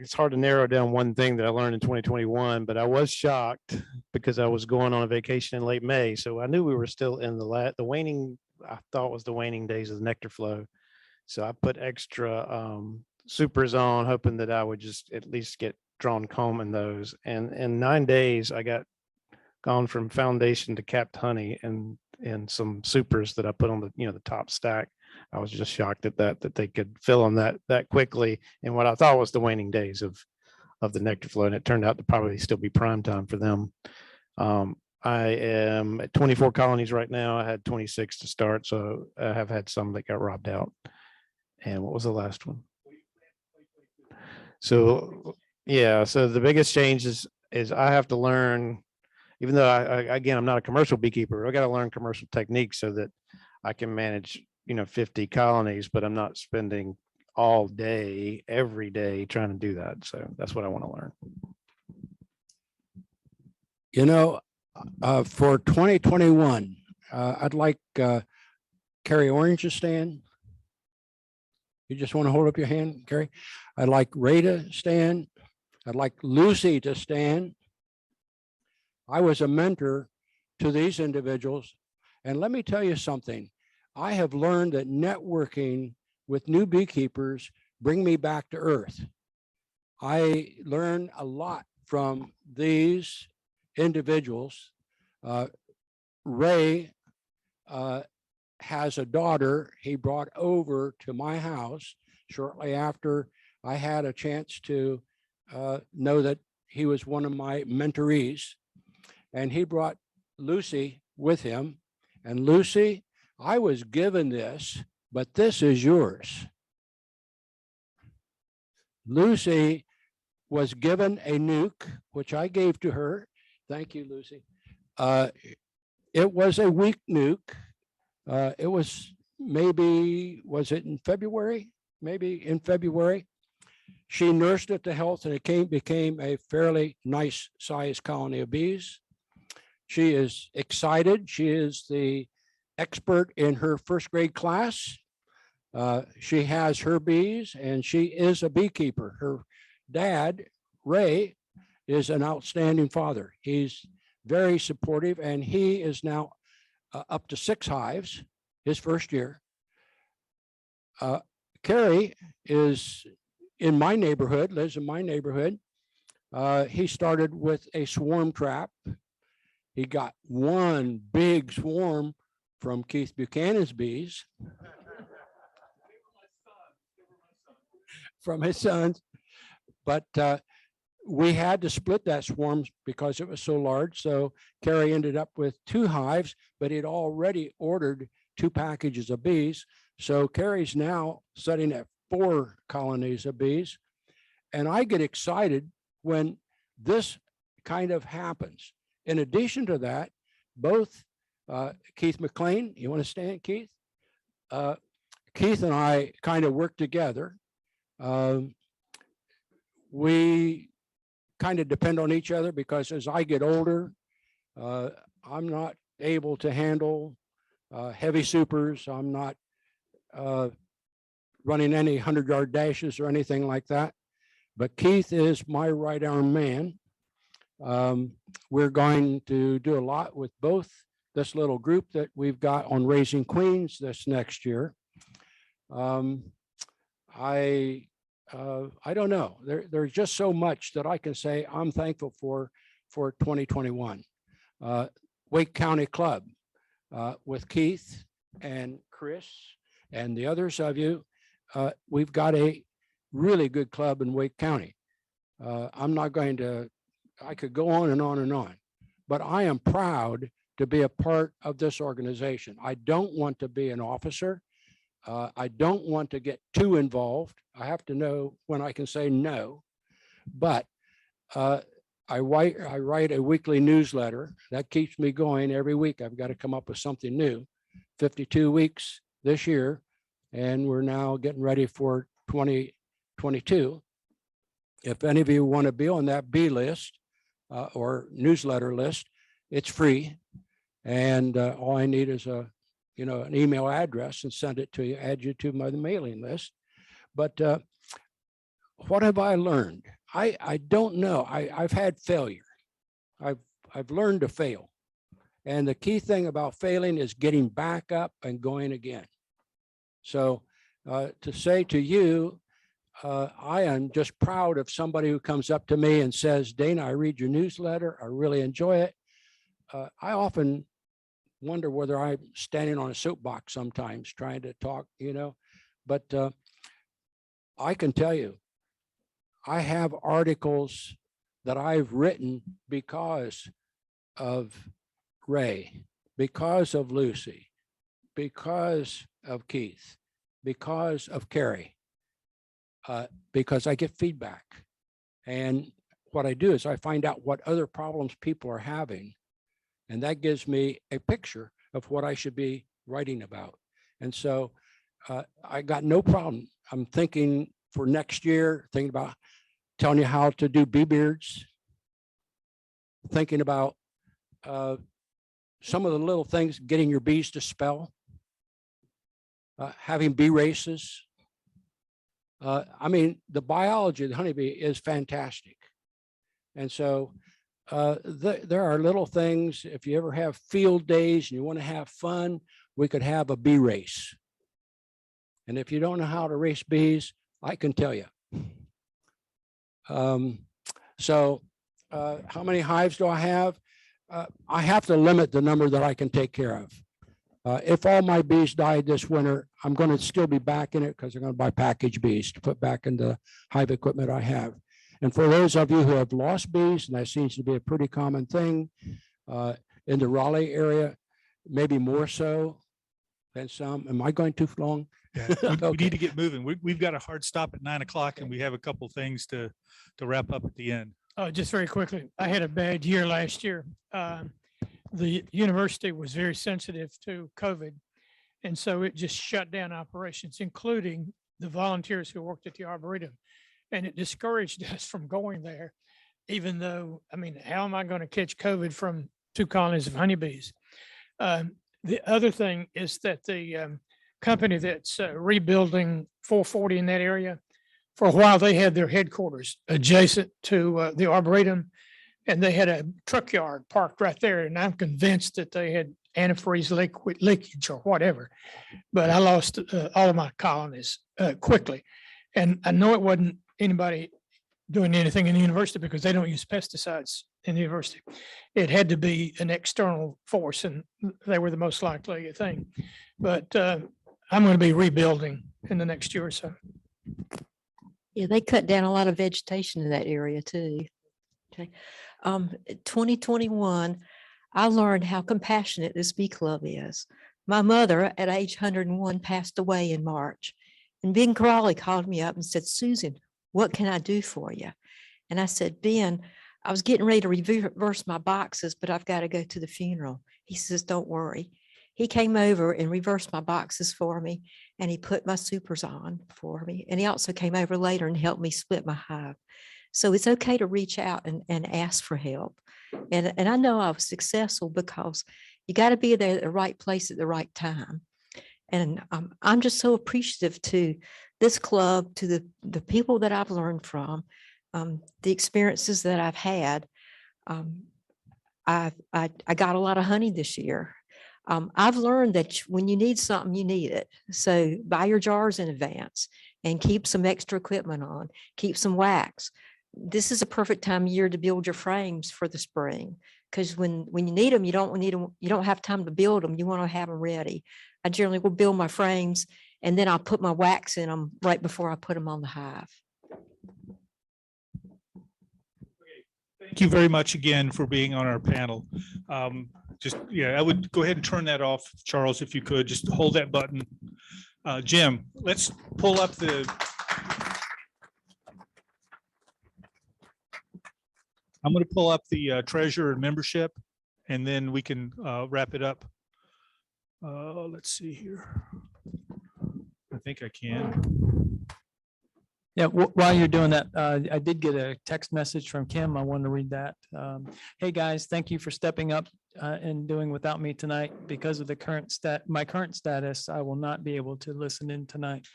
It's hard to narrow down one thing that I learned in 2021, but I was shocked because I was going on a vacation in late May. So I knew we were still in the waning, I thought was the waning days of the nectar flow. So I put extra supers on, hoping that I would just at least get drawn comb in those. And in 9 days, I got gone from foundation to capped honey and some supers that I put on the, the top stack. I was just shocked at that they could fill them that quickly in what I thought was the waning days of the nectar flow, and it turned out to probably still be prime time for them. I am at 24 colonies right now. I had 26 to start, so I have had some that got robbed out. And what was the last one? So yeah, so the biggest change is I have to learn, even though again, I'm not a commercial beekeeper, I got to learn commercial techniques so that I can manage, 50 colonies, but I'm not spending all day, every day trying to do that. So that's what I want to learn. For 2021, I'd like Carrie Orange to stand. You just want to hold up your hand, Carrie? I'd like Ray to stand. I'd like Lucy to stand. I was a mentor to these individuals. And let me tell you something. I have learned that networking with new beekeepers bring me back to earth. I learn a lot from these individuals. Ray has a daughter he brought over to my house shortly after I had a chance to know that he was one of my mentorees. And he brought Lucy with him. And Lucy, I was given this, but this is yours. Lucy was given a nuke, which I gave to her. Thank you, Lucy. It was a weak nuke. It was was it in February? Maybe in February. She nursed it to health and it became a fairly nice sized colony of bees. She is excited. She is the expert in her first grade class. She has her bees and she is a beekeeper. Her dad, Ray, is an outstanding father. He's very supportive and he is now up to 6 hives, his first year. Carrie is in my neighborhood, lives in my neighborhood. He started with a swarm trap. He got one big swarm from Keith Buchanan's bees. From his sons. But we had to split that swarm because it was so large. So Carrie ended up with 2 hives, but he'd already ordered 2 packages of bees. So Carrie's now sitting at 4 colonies of bees. And I get excited when this kind of happens. In addition to that, both Keith McLean, you want to stand, Keith? Keith and I kind of work together. We kind of depend on each other because as I get older, I'm not able to handle heavy supers. I'm not running any 100-yard dashes or anything like that. But Keith is my right arm man. We're going to do a lot with both this little group that we've got on Raising Queens this next year. I don't know. There's just so much that I can say I'm thankful for 2021. Wake County Club with Keith and Chris and the others of you. We've got a really good club in Wake County. I'm not going to, I could go on and on and on, but I am proud to be a part of this organization. I don't want to be an officer. I don't want to get too involved. I have to know when I can say no, but I write a weekly newsletter that keeps me going every week. I've got to come up with something new. 52 weeks this year, and we're now getting ready for 2022. If any of you want to be on that B list or newsletter list, it's free. And all I need is an email address and send it to you, add you to my mailing list. But what have I learned? I don't know. I've had failure. I've learned to fail. And the key thing about failing is getting back up and going again. So to say to you, I am just proud of somebody who comes up to me and says, Dana, I read your newsletter. I really enjoy it. I often wonder whether I'm standing on a soapbox sometimes trying to talk, but I can tell you, I have articles that I've written because of Ray, because of Lucy, because of Keith, because of Carrie, because I get feedback. And what I do is I find out what other problems people are having. And that gives me a picture of what I should be writing about. And so I got no problem. I'm thinking for next year, thinking about telling you how to do bee beards, thinking about some of the little things, getting your bees to spell, having bee races. I mean, the biology of the honeybee is fantastic. And so there are little things, if you ever have field days and you want to have fun, we could have a bee race. And if you don't know how to race bees, I can tell you. So how many hives do I have? I have to limit the number that I can take care of. If all my bees died this winter, I'm going to still be back in it because I'm going to buy package bees to put back in the hive equipment I have. And for those of you who have lost bees, and that seems to be a pretty common thing in the Raleigh area, maybe more so than some. Am I going too long? Yeah, we Okay. need to get moving. We've got a hard stop at 9 o'clock and we have a couple things to wrap up at the end. Just very quickly, I had a bad year last year. The university was very sensitive to COVID. And so it just shut down operations, including the volunteers who worked at the Arboretum. And it discouraged us from going there, even though, I mean, how am I going to catch COVID from 2 colonies of honeybees? The other thing is that the company that's rebuilding 440 in that area, for a while, they had their headquarters adjacent to the Arboretum, and they had a truck yard parked right there. And I'm convinced that they had antifreeze leakage or whatever, but I lost all of my colonies quickly. And I know it wasn't anybody doing anything in the university because they don't use pesticides in the university. It had to be an external force, and they were the most likely thing. But I'm going to be rebuilding in the next year or so. Yeah, they cut down a lot of vegetation in that area too. Okay. 2021, I learned how compassionate this bee club is. My mother at age 101 passed away in March. And Ben Crawley called me up and said, Susan, what can I do for you? And I said, Ben, I was getting ready to reverse my boxes, but I've got to go to the funeral. He says, don't worry. He came over and reversed my boxes for me, and he put my supers on for me. And he also came over later and helped me split my hive. So it's okay to reach out and ask for help. And I know I was successful because you got to be there at the right place at the right time. And I'm just so appreciative to this club, to the people that I've learned from, the experiences that I've had. I got a lot of honey this year. I've learned that when you need something, you need it. So buy your jars in advance and keep some extra equipment on, keep some wax. This is a perfect time of year to build your frames for the spring, because when you need them, you don't have time to build them. You want to have them ready. I generally will build my frames and then I'll put my wax in them right before I put them on the hive. Thank you very much again for being on our panel. I would go ahead and turn that off, Charles, if you could, just hold that button. Jim, let's pull up I'm going to pull up the treasurer and membership, and then we can wrap it up. Let's see here. I think I can. Yeah, while you're doing that, I did get a text message from Kim. I wanted to read that. Hey, guys, thank you for stepping up and doing without me tonight. Because of the my current status, I will not be able to listen in tonight.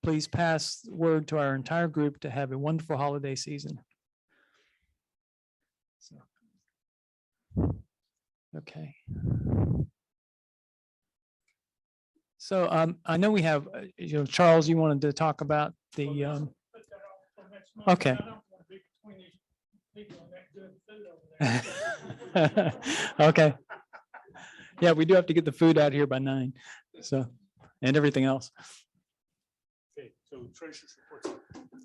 Please pass word to our entire group to have a wonderful holiday season. Okay. So I know we have, Charles, you wanted to talk about the, okay. Okay. Yeah, we do have to get the food out here by 9. So, and everything else. Okay, so treasurer's reports.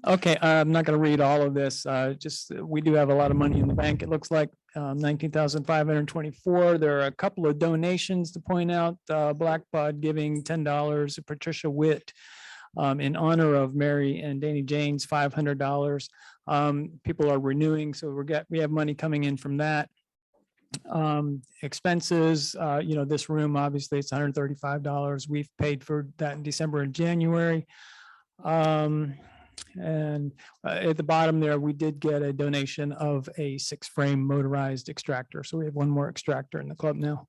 Okay, I'm not going to read all of this. Just we do have a lot of money in the bank. It looks like 19,524. There are a couple of donations to point out. Blackbud giving $10. Patricia Witt in honor of Mary and Danny Jane's $500. People are renewing, so we have money coming in from that. Expenses, this room, obviously it's $135. We've paid for that in December and January. And at the bottom there, we did get a donation of a 6-frame motorized extractor. So we have one more extractor in the club now.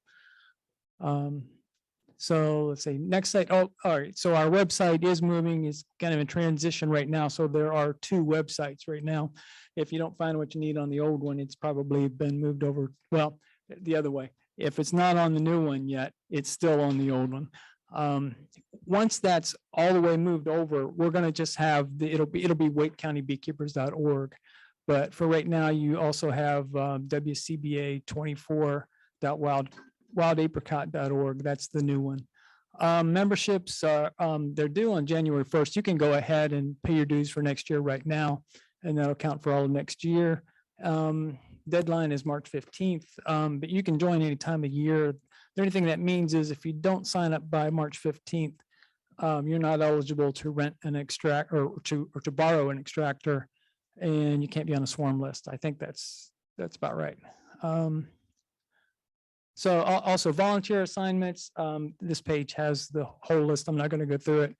So let's say next site. Oh, all right. So our website is moving, is kind of in transition right now. So there are 2 websites right now. If you don't find what you need on the old one, it's probably been moved over. Well, the other way. If it's not on the new one yet, it's still on the old one. Once that's all the way moved over, we're going to just have it'll be wakecountybeekeepers.org. But for right now, you also have WCBA 24.wildapricot.org. That's the new one. Memberships are they're due on January 1st. You can go ahead and pay your dues for next year right now, and that'll count for all of next year. Deadline is March 15th, but you can join any time of year. The only thing that means is if you don't sign up by March 15th, you're not eligible to rent an extract or to borrow an extractor, and you can't be on a swarm list. I think that's about right. So also volunteer assignments. This page has the whole list. I'm not going to go through it,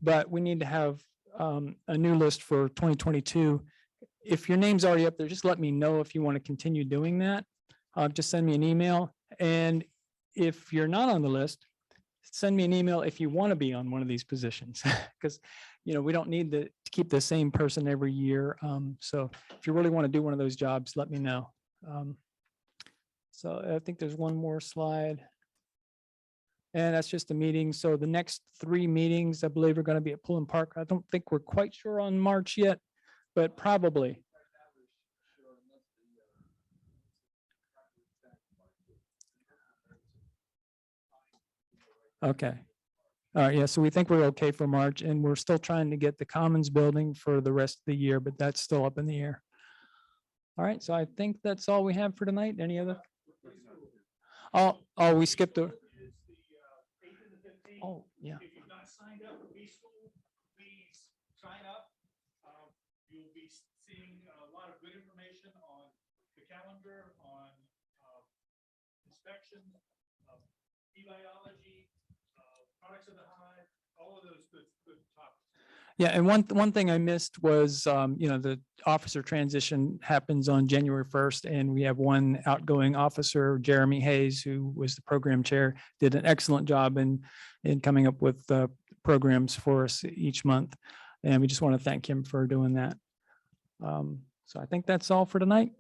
but we need to have a new list for 2022. If your name's already up there, just let me know if you want to continue doing that. Just send me an email. And if you're not on the list, send me an email if you want to be on one of these positions, because we don't need to keep the same person every year. So if you really want to do one of those jobs, let me know. So I think there's one more slide. And that's just a meeting. So the next 3 meetings, I believe, are going to be at Pullen Park. I don't think we're quite sure on March yet, but probably. Okay. All right. Yeah. So we think we're okay for March, and we're still trying to get the Commons building for the rest of the year, but that's still up in the air. All right. So I think that's all we have for tonight. Any other? Oh, we skipped a. Oh, yeah. If you've not signed up for Bee School, please sign up. You'll be seeing a lot of good information on the calendar, on inspection, bee biology, products of the hive, all of those good topics. Yeah, and one thing I missed was, the officer transition happens on January 1st, and we have one outgoing officer, Jeremy Hayes, who was the program chair, did an excellent job in coming up with programs for us each month, and we just want to thank him for doing that. So I think that's all for tonight.